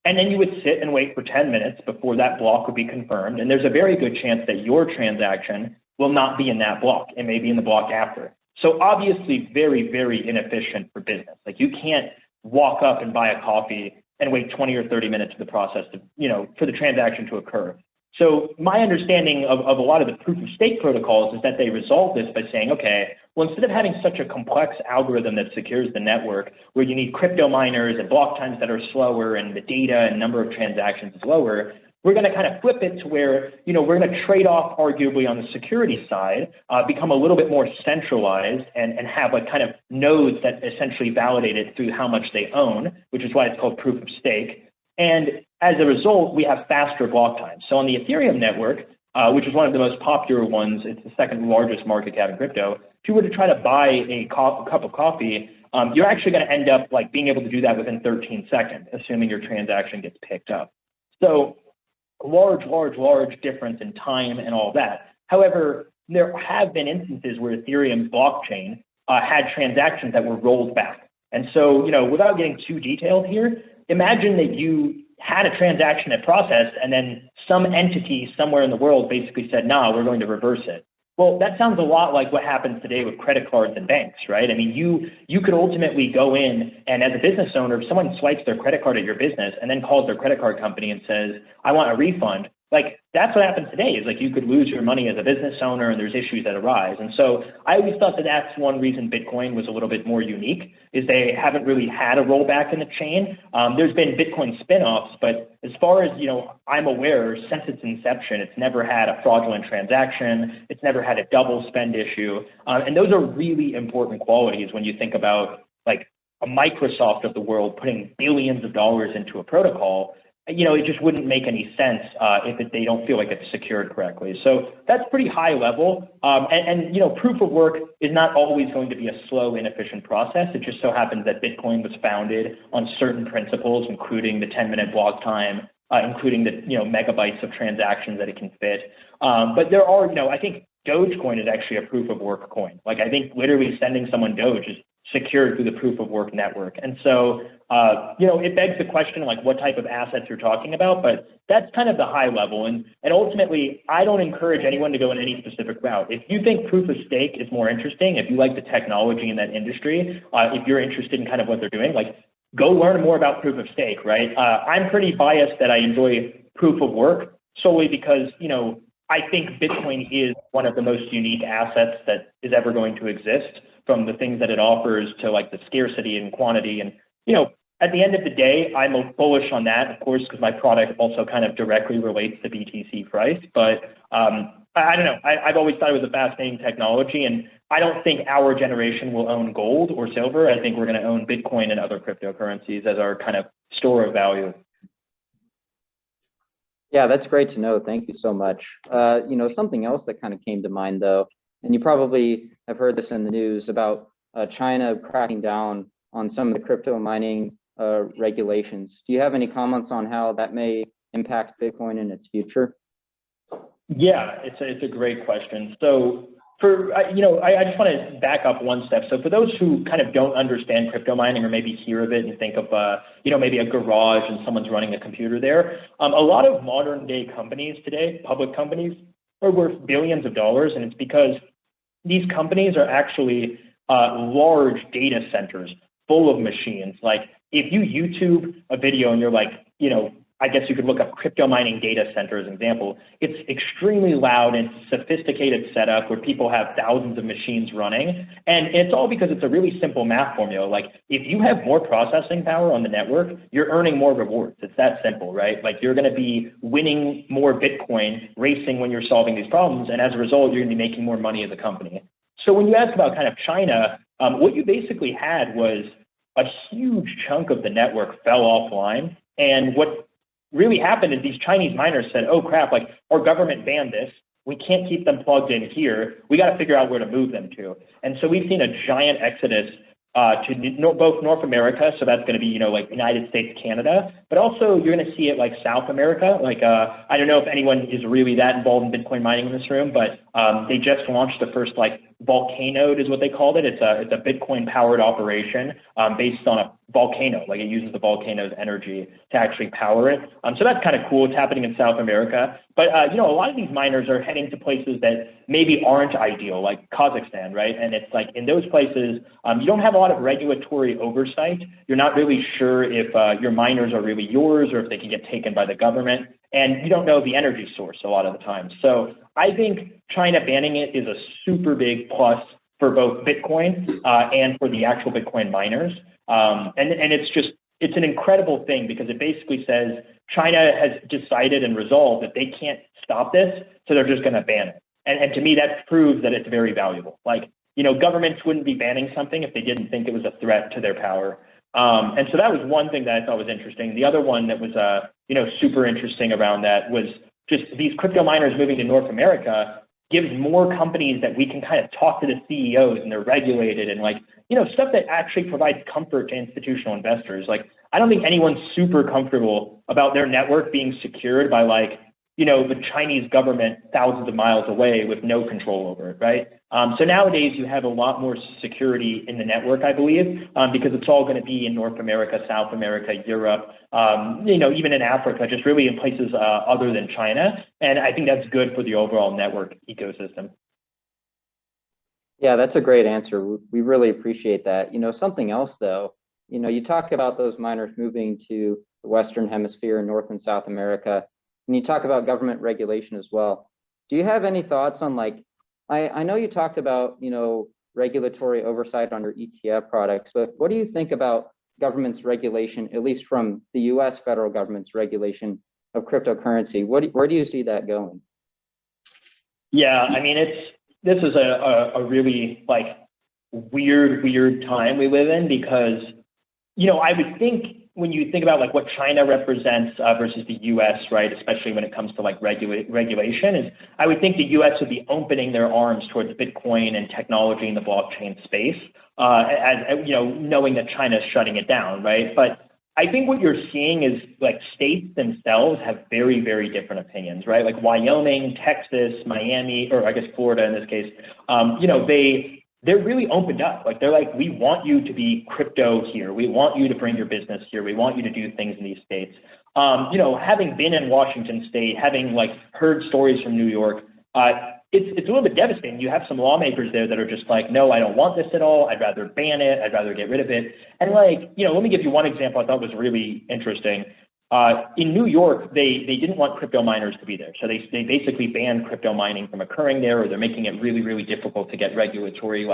And then you would sit and wait for 10 minutes before that block would be confirmed. And there's a very good chance that your transaction will not be in that block. It may be in the block after. So obviously very, very inefficient for business. Like you can't walk up and buy a coffee and wait 20 or 30 minutes for the process to, for the transaction to occur. So my understanding of a lot of the proof of stake protocols is that they resolve this by saying, okay, well, instead of having such a complex algorithm that secures the network where you need crypto miners and block times that are slower and the data and number of transactions is lower, we're going to kind of flip it to where, we're going to trade off arguably on the security side, become a little bit more centralized and have like kind of nodes that essentially validate it through how much they own, which is why it's called proof of stake. And as a result, we have faster block times. So on the Ethereum network, which is one of the most popular ones, it's the second largest market cap in crypto. If you were to try to buy a cup of coffee, you're actually going to end up like being able to do that within 13 seconds, assuming your transaction gets picked up. So large difference in time and all that. However, there have been instances where Ethereum's blockchain had transactions that were rolled back. And so, without getting too detailed here, imagine that you had a transaction that processed and then some entity somewhere in the world basically said, nah, we're going to reverse it. Well, that sounds a lot like what happens today with credit cards and banks, right? I mean, you could ultimately go in and as a business owner, if someone swipes their credit card at your business and then calls their credit card company and says, I want a refund, like that's what happens today is like you could lose your money as a business owner and there's issues that arise. And so I always thought that that's one reason Bitcoin was a little bit more unique is they haven't really had a rollback in the chain. There's been Bitcoin spinoffs, but as far as, I'm aware, since its inception, it's never had a fraudulent transaction. It's never had a double spend issue. And those are really important qualities when you think about like a Microsoft of the world putting billions of dollars into a protocol. It just wouldn't make any sense if they don't feel like it's secured correctly. So that's pretty high level. Proof of work is not always going to be a slow, inefficient process. It just so happens that Bitcoin was founded on certain principles, including the 10-minute block time, including the megabytes of transactions that it can fit. But there are, I think Dogecoin is actually a proof of work coin. Like I think literally sending someone Doge is secured through the proof of work network. And so, it begs the question like what type of assets you're talking about, but that's kind of the high level. And ultimately, I don't encourage anyone to go in any specific route. If you think proof of stake is more interesting, if you like the technology in that industry, if you're interested in kind of what they're doing, like go learn more about proof of stake, right? I'm pretty biased that I enjoy proof of work solely because, I think Bitcoin is one of the most unique assets that is ever going to exist, from the things that it offers to like the scarcity and quantity. And, at the end of the day, I'm bullish on that, of course, because my product also kind of directly relates to BTC price. But I don't know. I've always thought it was a fascinating technology, and I don't think our generation will own gold or silver. I think we're going to own Bitcoin and other cryptocurrencies as our kind of store of value. Yeah, that's great to know. Thank you so much. Something else that kind of came to mind though, and you probably have heard this in the news about China cracking down on some of the crypto mining regulations. Do you have any comments on how that may impact Bitcoin in its future? Yeah, it's a great question. So I just want to back up one step. So for those who kind of don't understand crypto mining or maybe hear of it and think of, maybe a garage and someone's running a computer there, a lot of modern day companies today, public companies, are worth billions of dollars. And it's because these companies are actually large data centers full of machines. Like if you YouTube a video and you're like, I guess you could look up crypto mining data center as an example. It's extremely loud and sophisticated setup where people have thousands of machines running. And it's all because it's a really simple math formula. Like if you have more processing power on the network, you're earning more rewards. It's that simple, right? Like you're going to be winning more Bitcoin racing when you're solving these problems. And as a result, you're going to be making more money as a company. So when you ask about kind of China, what you basically had was a huge chunk of the network fell offline. And what really happened is these Chinese miners said, oh crap, like our government banned this. We can't keep them plugged in here. We got to figure out where to move them to. And so we've seen a giant exodus to both North America. So that's going to be, like United States, Canada, but also you're going to see it like South America. Like, I don't know if anyone is really that involved in Bitcoin mining in this room, but they just launched the first like volcano is what they called it. It's a Bitcoin powered operation based on a volcano. Like it uses the volcano's energy to actually power it. So that's kind of cool. It's happening in South America. But, a lot of these miners are heading to places that maybe aren't ideal, like Kazakhstan, right? And it's like in those places, you don't have a lot of regulatory oversight. You're not really sure if your miners are really yours or if they can get taken by the government. And you don't know the energy source a lot of the time. So I think China banning it is a super big plus for both Bitcoin and for the actual Bitcoin miners. And it's an incredible thing because it basically says China has decided and resolved that they can't stop this, so they're just going to ban it. And to me, that proves that it's very valuable. Like, governments wouldn't be banning something if they didn't think it was a threat to their power. And so that was one thing that I thought was interesting. The other one that was, super interesting around that was just these crypto miners moving to North America gives more companies that we can kind of talk to the CEOs and they're regulated and like, stuff that actually provides comfort to institutional investors. Like, I don't think anyone's super comfortable about their network being secured by like, the Chinese government thousands of miles away with no control over it, right? So nowadays you have a lot more security in the network, I believe, because it's all going to be in North America, South America, Europe, even in Africa, just really in places other than China. And I think that's good for the overall network ecosystem. Yeah, that's a great answer. We really appreciate that. Something else though, you talk about those miners moving to the Western Hemisphere, North and South America, and you talk about government regulation as well. Do you have any thoughts on like, I know you talked about, regulatory oversight on your ETF products, but what do you think about government's regulation, at least from the US federal government's regulation of cryptocurrency? Where do you see that going? Yeah, I mean, this is a really like weird time we live in because, I would think when you think about like what China represents versus the US, right, especially when it comes to like regulation, is I would think the US would be opening their arms towards Bitcoin and technology in the blockchain space, as knowing that China is shutting it down, right? But I think what you're seeing is like states themselves have very, very different opinions, right? Like Wyoming, Texas, Miami, or I guess Florida in this case, they're really opened up. Like they're like, we want you to be crypto here. We want you to bring your business here. We want you to do things in these states. Having been in Washington State, having like heard stories from New York, it's a little bit devastating. You have some lawmakers there that are just like, no, I don't want this at all. I'd rather ban it. I'd rather get rid of it. And like, let me give you one example I thought was really interesting. In New York, they didn't want crypto miners to be there. So they basically banned crypto mining from occurring there, or they're making it really, really difficult to get regulatory,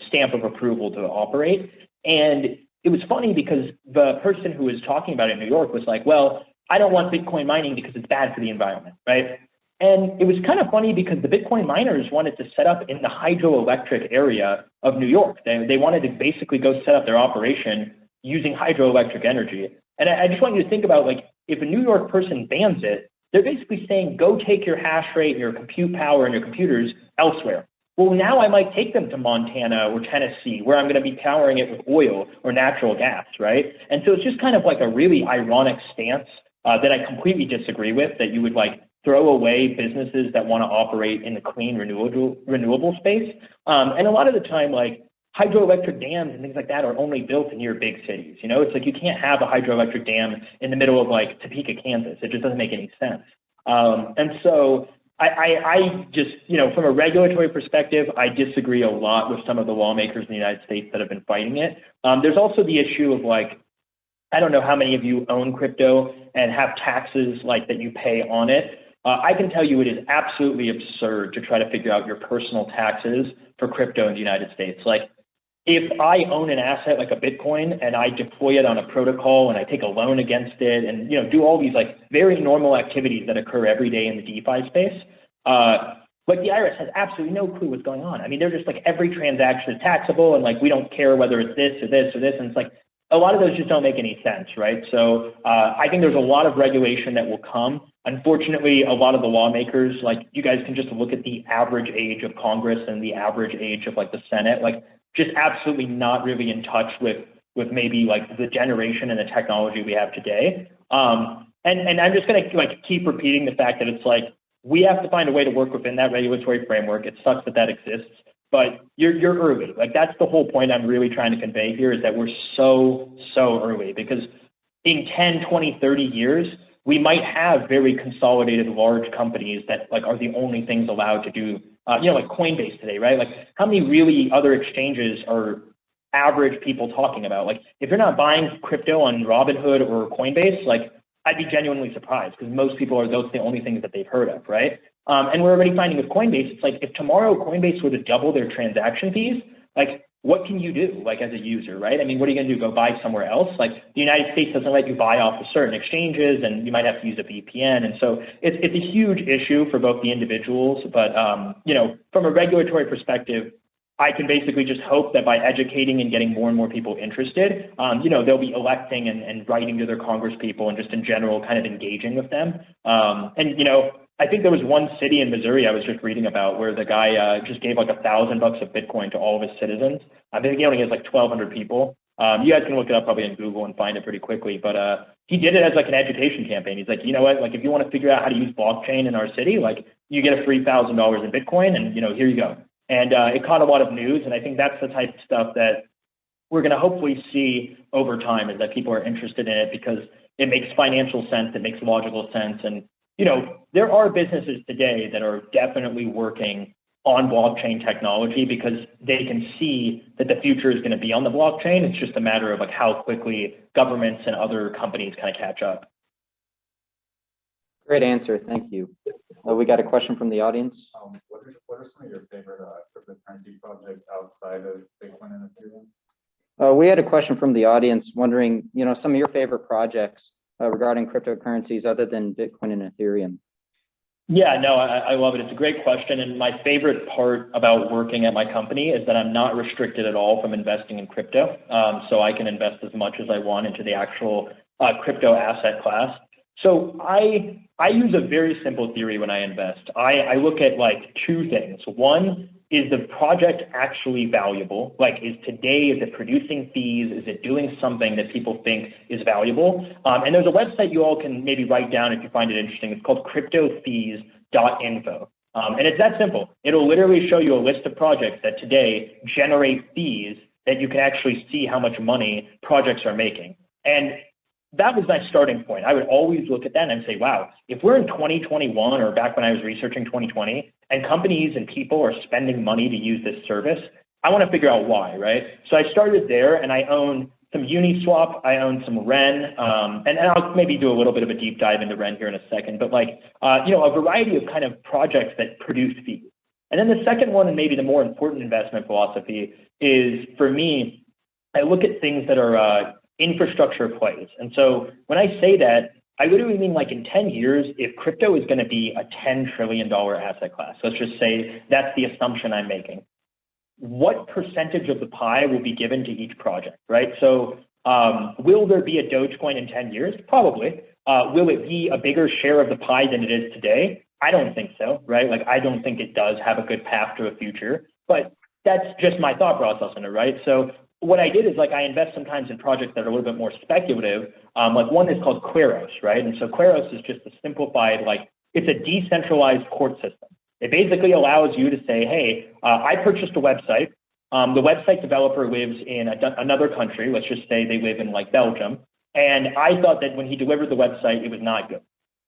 stamp of approval to operate. And it was funny because the person who was talking about it in New York was like, well, I don't want Bitcoin mining because it's bad for the environment, right? And it was kind of funny because the Bitcoin miners wanted to set up in the hydroelectric area of New York. They wanted to basically go set up their operation using hydroelectric energy. And I just want you to think about, like, if a New York person bans it, they're basically saying, go take your hash rate and your compute power and your computers elsewhere. Well, now I might take them to Montana or Tennessee, where I'm going to be powering it with oil or natural gas, right? And so it's just kind of like a really ironic stance that I completely disagree with, that you would like throw away businesses that want to operate in the clean renewable space. And a lot of the time, like, hydroelectric dams and things like that are only built near big cities. It's like you can't have a hydroelectric dam in the middle of like Topeka, Kansas. It just doesn't make any sense. And so I just, from a regulatory perspective, I disagree a lot with some of the lawmakers in the United States that have been fighting it. There's also the issue of like, I don't know how many of you own crypto and have taxes like that you pay on it. I can tell you it is absolutely absurd to try to figure out your personal taxes for crypto in the United States. Like, if I own an asset like a Bitcoin and I deploy it on a protocol and I take a loan against it and do all these like very normal activities that occur every day in the DeFi space, like the IRS has absolutely no clue what's going on. I mean, they're just like every transaction is taxable and like we don't care whether it's this or this or this, and it's like a lot of those just don't make any sense, right? So I think there's a lot of regulation that will come. Unfortunately, a lot of the lawmakers, like you guys can just look at the average age of Congress and the average age of like the Senate, like just absolutely not really in touch with maybe like the generation and the technology we have today. And I'm just going to like keep repeating the fact that it's like, we have to find a way to work within that regulatory framework. It sucks that exists, but you're early. Like that's the whole point I'm really trying to convey here, is that we're so early, because in 10, 20, 30 years, we might have very consolidated large companies that like are the only things allowed to do, like Coinbase today, right? Like how many really other exchanges are average people talking about? Like if you're not buying crypto on Robinhood or Coinbase, like I'd be genuinely surprised, because most people are those the only things that they've heard of, right? And we're already finding with Coinbase, it's like if tomorrow Coinbase were to double their transaction fees, like what can you do like as a user, right? I mean, what are you going to do? Go buy somewhere else? Like the United States doesn't let you buy off of certain exchanges, and you might have to use a VPN. And so it's a huge issue for both the individuals. But, from a regulatory perspective, I can basically just hope that by educating and getting more and more people interested, they'll be electing and writing to their Congress people and just in general kind of engaging with them. I think there was one city in Missouri I was just reading about where the guy just gave like $1,000 of Bitcoin to all of his citizens. I think he only has like 1,200 people. You guys can look it up probably on Google and find it pretty quickly. But he did it as like an education campaign. He's like, you know what? Like if you want to figure out how to use blockchain in our city, like you get a free $1,000 in Bitcoin, and here you go. And it caught a lot of news. And I think that's the type of stuff that we're going to hopefully see over time, is that people are interested in it because it makes financial sense. It makes logical sense. And there are businesses today that are definitely working on blockchain technology because they can see that the future is going to be on the blockchain. It's just a matter of like how quickly governments and other companies kind of catch up. Great answer. Thank you. We got a question from the audience. What are some of your favorite cryptocurrency projects outside of Bitcoin and Ethereum? We had a question from the audience wondering, some of your favorite projects regarding cryptocurrencies other than Bitcoin and Ethereum. Yeah, no, I love it. It's a great question. And my favorite part about working at my company is that I'm not restricted at all from investing in crypto. So I can invest as much as I want into the actual crypto asset class. So I use a very simple theory when I invest. I look at like two things. One, is the project actually valuable? Like, is it producing fees? Is it doing something that people think is valuable? And there's a website you all can maybe write down if you find it interesting. It's called cryptofees.info. And it's that simple. It'll literally show you a list of projects that today generate fees that you can actually see how much money projects are making. And that was my starting point. I would always look at that and I'd say, wow, if we're in 2021 or back when I was researching 2020 and companies and people are spending money to use this service, I want to figure out why, right? So I started there and I own some Uniswap, I own some Ren, and I'll maybe do a little bit of a deep dive into Ren here in a second, but like, a variety of kind of projects that produce fees. And then the second one, and maybe the more important investment philosophy is, for me, I look at things that are infrastructure plays. And so when I say that, I literally mean like in 10 years, if crypto is going to be a $10 trillion asset class, let's just say that's the assumption I'm making. What percentage of the pie will be given to each project, right? So will there be a Dogecoin in 10 years? Probably. Will it be a bigger share of the pie than it is today? I don't think so, right? Like, I don't think it does have a good path to a future, but that's just my thought process in it, right? So what I did is like I invest sometimes in projects that are a little bit more speculative. Like one is called Quaros, right? And so Quaros is just a simplified, like it's a decentralized court system. It basically allows you to say, hey, I purchased a website. The website developer lives in another country. Let's just say they live in like Belgium. And I thought that when he delivered the website, it was not good.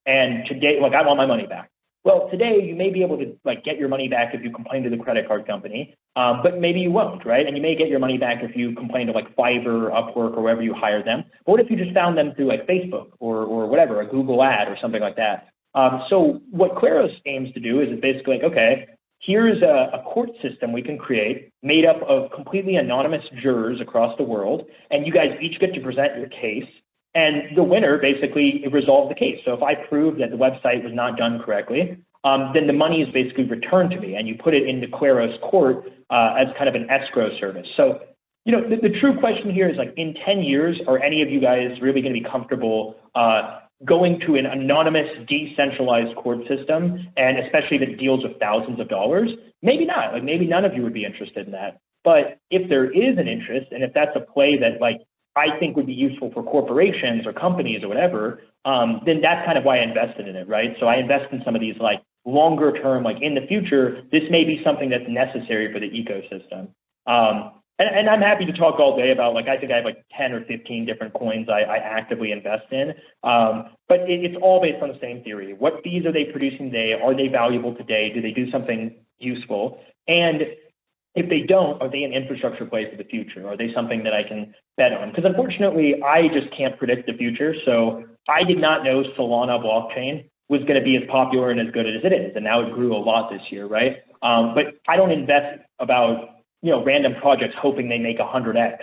And today, like I want my money back. Well, today you may be able to like get your money back if you complain to the credit card company, but maybe you won't, right? And you may get your money back if you complain to like Fiverr, Upwork, or wherever you hire them. But what if you just found them through like Facebook or whatever, a Google ad or something like that? So what Quaros aims to do is basically like, okay, here's a court system we can create made up of completely anonymous jurors across the world, and you guys each get to present your case. And the winner basically resolved the case. So if I prove that the website was not done correctly, then the money is basically returned to me, and you put it into Quaros court as kind of an escrow service. So, the true question here is like, in 10 years, are any of you guys really going to be comfortable going to an anonymous, decentralized court system, and especially if it deals with thousands of dollars? Maybe not. Like maybe none of you would be interested in that. But if there is an interest, and if that's a play that like I think would be useful for corporations or companies or whatever, then that's kind of why I invested in it, right? So I invest in some of these like longer term, like in the future, this may be something that's necessary for the ecosystem. And I'm happy to talk all day about like, I think I have like 10 or 15 different coins I actively invest in. But it's all based on the same theory. What fees are they producing today? Are they valuable today? Do they do something useful? And if they don't, are they an infrastructure play for the future? Are they something that I can bet on? Because unfortunately, I just can't predict the future. So I did not know Solana blockchain was going to be as popular and as good as it is. And now it grew a lot this year, right? But I don't invest about, random projects hoping they make 100x.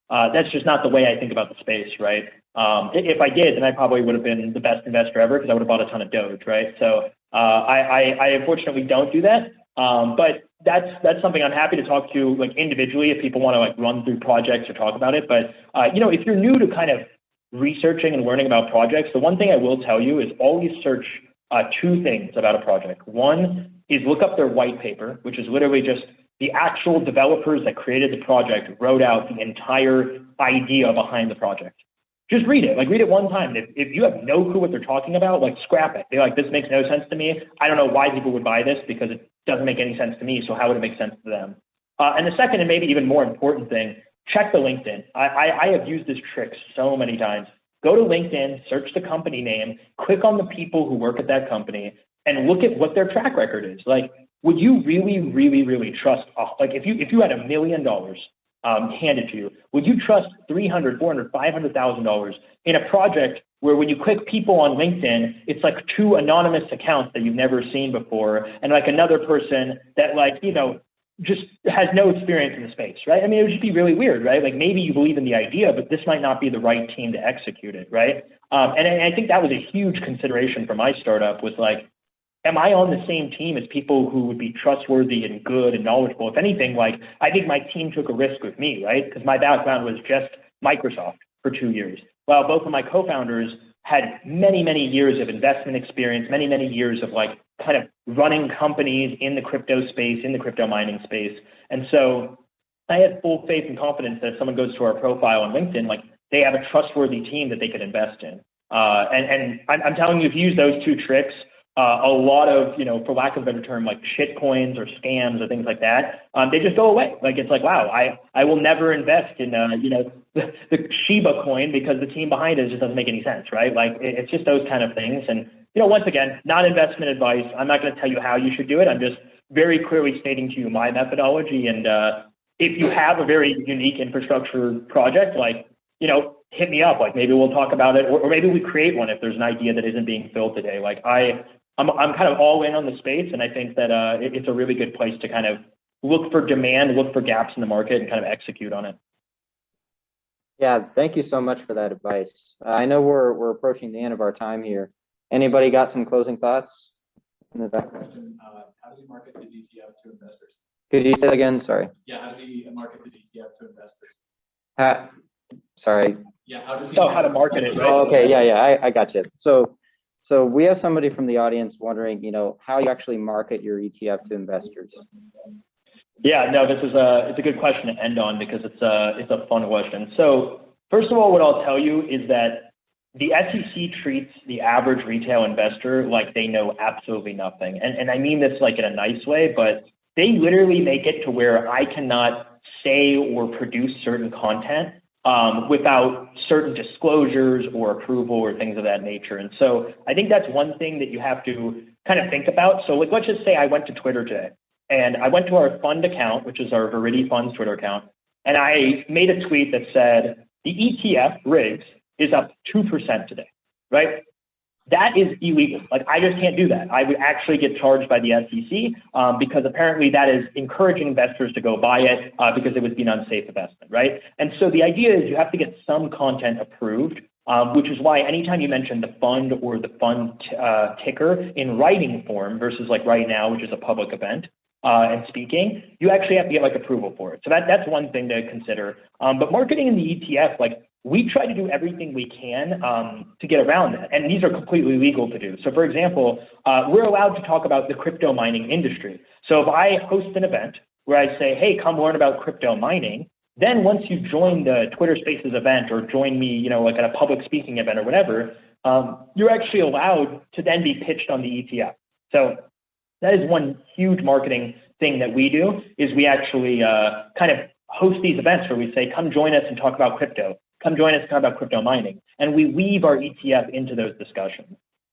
That's just not the way I think about the space, right? If I did, then I probably would have been the best investor ever because I would have bought a ton of Doge, right? So I unfortunately don't do that. But that's something I'm happy to talk to like individually if people want to like run through projects or talk about it. But if you're new to kind of researching and learning about projects, the one thing I will tell you is always search two things about a project. One is look up their white paper, which is literally just the actual developers that created the project wrote out the entire idea behind the project. Just read it, read it one time. If you have no clue what they're talking about, scrap it. They're like, this makes no sense to me. I don't know why people would buy this because it doesn't make any sense to me. So how would it make sense to them? And the second and maybe even more important thing, check the LinkedIn. I have used this trick so many times. Go to LinkedIn, search the company name, click on the people who work at that company, and look at what their track record is. would you really trust, like if you had $1 million handed to you, would you trust $300, $400, $500,000 in a project where when you click people on LinkedIn, it's like 2 anonymous accounts that you've never seen before, and like another person that like, you know, just has no experience in the space, right? I mean, it would just be really weird, right? Like maybe you believe in the idea, but this might not be the right team to execute it, right? And I think that was a huge consideration for my startup, was like, am I on the same team as people who would be trustworthy and good and knowledgeable? If anything, like I think my team took a risk with me, right? Because my background was just Microsoft for 2 years, while both of my co-founders had many years of investment experience, many years of like kind of running companies in the crypto space, in the crypto mining space. And so I had full faith and confidence that if someone goes to our profile on LinkedIn, like they have a trustworthy team that they could invest in. And I'm telling you, if you use those 2 tricks, a lot of, you know, for lack of a better term, like shit coins or scams or things like that, they just go away. Like, it's like, wow, I will never invest in, you know, the Shiba coin because the team behind it just doesn't make any sense, right? Like, it's just those kind of things. And, you know, once again, not investment advice. I'm not going to tell you how you should do it. I'm just very clearly stating to you my methodology. And if you have a very unique infrastructure project, like, you know, hit me up. Like, maybe we'll talk about it, or maybe we create one if there's an idea that isn't being filled today. Like, I'm kind of all in on the space, and I think that it's a really good place to kind of look for demand, look for gaps in the market, and kind of execute on it. Yeah, thank you so much for that advice. I know we're approaching the end of our time here. Anybody got some closing thoughts in the back? Question, how does he market his ETF to investors? Could you say that again? Sorry. Yeah, how does he market his ETF to investors? Sorry. Yeah, how does he? Oh, how to market it, right? Oh, okay, yeah, I got you. So we have somebody from the audience wondering, you know, how you actually market your ETF to investors. Yeah, no, this is it's a good question to end on because it's a fun question. So first of all, what I'll tell you is that the SEC treats the average retail investor like they know absolutely nothing. And I mean this like in a nice way, but they literally make it to where I cannot say or produce certain content without certain disclosures or approval or things of that nature. And so I think that's one thing that you have to kind of think about. So like, let's just say I went to Twitter today and I went to our fund account, which is our Viridi Funds Twitter account, and I made a tweet that said, the ETF RIGZ is up 2% today, right? That is illegal. Like, I just can't do that. I would actually get charged by the SEC because apparently that is encouraging investors to go buy it because it would be an unsafe investment, right? And so the idea is you have to get some content approved, which is why anytime you mention the fund or the fund ticker in writing form versus like right now, which is a public event and speaking, you actually have to get like approval for it. So that's one thing to consider. But marketing in the ETF, like, we try to do everything we can to get around that. And these are completely legal to do. So for example, we're allowed to talk about the crypto mining industry. So if I host an event where I say, hey, come learn about crypto mining, then once you join the Twitter Spaces event or join me, you know, like at a public speaking event or whatever, you're actually allowed to then be pitched on the ETF. So that is one huge marketing thing that we do, is we actually kind of host these events where we say, come join us and talk about crypto. Come join us and talk about crypto mining. And we weave our ETF into those discussions.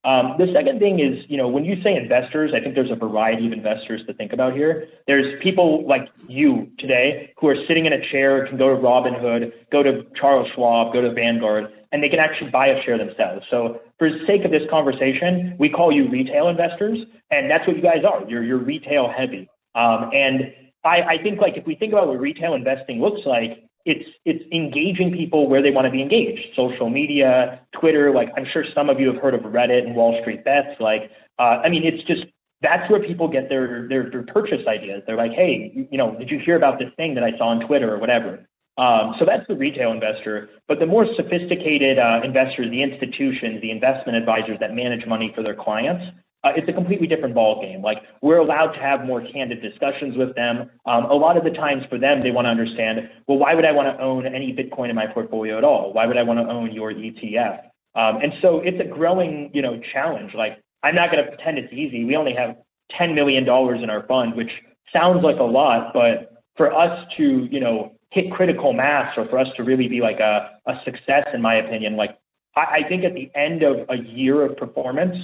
The second thing is, you know, when you say investors, I think there's a variety of investors to think about here. There's people like you today who are sitting in a chair, can go to Robinhood, go to Charles Schwab, go to Vanguard, and they can actually buy a share themselves. So for the sake of this conversation, we call you retail investors, and that's what you guys are. You're retail heavy. And I think, like, if we think about what retail investing looks like, it's engaging people where they want to be engaged. Social media, Twitter, like I'm sure some of you have heard of Reddit and Wall Street Bets. Like, I mean, it's just, that's where people get their purchase ideas. They're like, hey, you know, did you hear about this thing that I saw on Twitter or whatever? So that's the retail investor. But the more sophisticated investors, the institutions, the investment advisors that manage money for their clients, it's a completely different ballgame. Like, we're allowed to have more candid discussions with them. A lot of the times for them, they want to understand, well, why would I want to own any Bitcoin in my portfolio at all? Why would I want to own your ETF? And so it's a growing, you know, challenge. Like, I'm not going to pretend it's easy. We only have $10 million in our fund, which sounds like a lot, but for us to, you know, hit critical mass, or for us to really be like a success, in my opinion, like, I think at the end of a year of performance,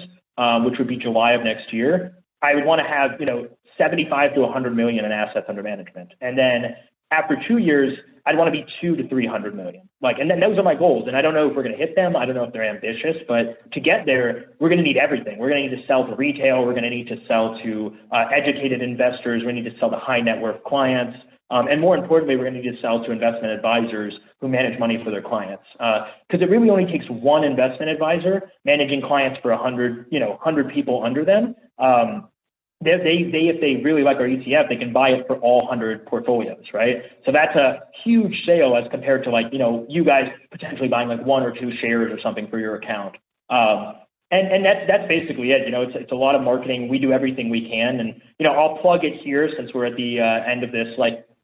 which would be July of next year, I would want to have, 75 to 100 million in assets under management. And then after 2 years, I'd want to be 2 to 300 million. And then those are my goals. And I don't know if we're going to hit them. I don't know if they're ambitious, but to get there, we're going to need everything. We're going to need to sell to retail. We're going to need to sell to educated investors. We need to sell to high net worth clients. And more importantly, we're going to need to sell to investment advisors who manage money for their clients. Because it really only takes one investment advisor managing clients for 100 people under them. If they really like our ETF, they can buy it for all 100 portfolios, right? So that's a huge sale as compared to you guys potentially buying 1 or 2 shares or something for your account. And that's basically it. It's a lot of marketing. We do everything we can, and I'll plug it here since we're at the end of this.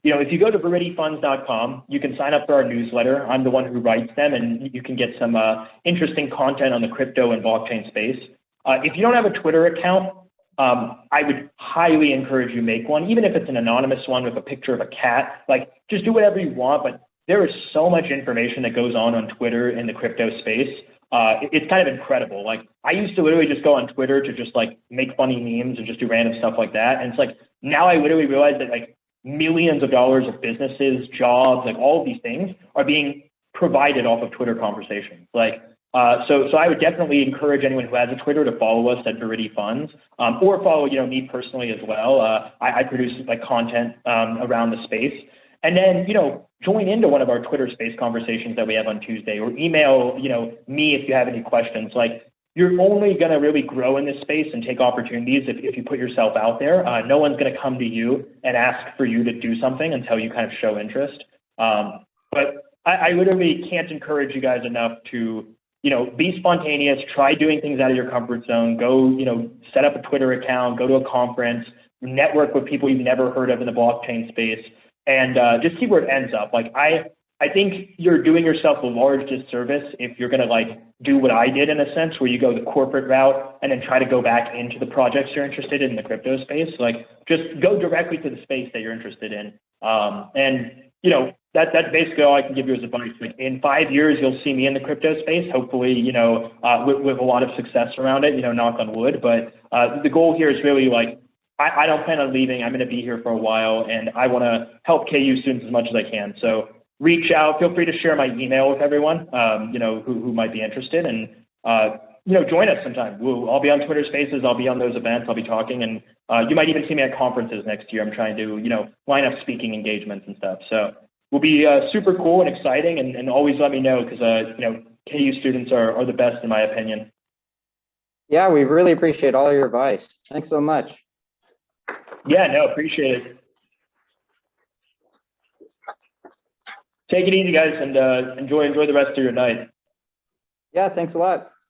If you go to viridifunds.com, you can sign up for our newsletter. I'm the one who writes them, and you can get some interesting content on the crypto and blockchain space. If you don't have a Twitter account, I would highly encourage you make one, even if it's an anonymous one with a picture of a cat. Just do whatever you want, but there is so much information that goes on Twitter in the crypto space. It's kind of incredible. I used to literally just go on Twitter to just make funny memes and just do random stuff like that. And it's now I literally realize that millions of dollars of businesses, jobs, all of these things are being provided off of Twitter conversations. So I would definitely encourage anyone who has a Twitter to follow us at Viridi Funds, or follow, me personally as well. I produce content around the space. And then, join into one of our Twitter space conversations that we have on Tuesday, or email, me if you have any questions. You're only going to really grow in this space and take opportunities if you put yourself out there. No one's going to come to you and ask for you to do something until you kind of show interest. But I literally can't encourage you guys enough to, be spontaneous, try doing things out of your comfort zone, go, set up a Twitter account, go to a conference, network with people you've never heard of in the blockchain space, and just see where it ends up. I think you're doing yourself a large disservice if you're going to do what I did in a sense, where you go the corporate route and then try to go back into the projects you're interested in the crypto space. Just go directly to the space that you're interested in. That's basically all I can give you as advice. In 5 years, you'll see me in the crypto space, hopefully, with a lot of success around it, knock on wood. But the goal here is really I don't plan on leaving. I'm going to be here for a while, and I want to help KU students as much as I can. So reach out. Feel free to share my email with everyone, who might be interested, and join us sometime. I'll be on Twitter Spaces. I'll be on those events. I'll be talking, and you might even see me at conferences next year. I'm trying to, line up speaking engagements and stuff. So we'll be super cool and exciting, and always let me know because KU students are the best in my opinion. Yeah, we really appreciate all your advice. Thanks so much. Yeah, no, appreciate it. Take it easy, guys, and enjoy the rest of your night. Yeah, thanks a lot.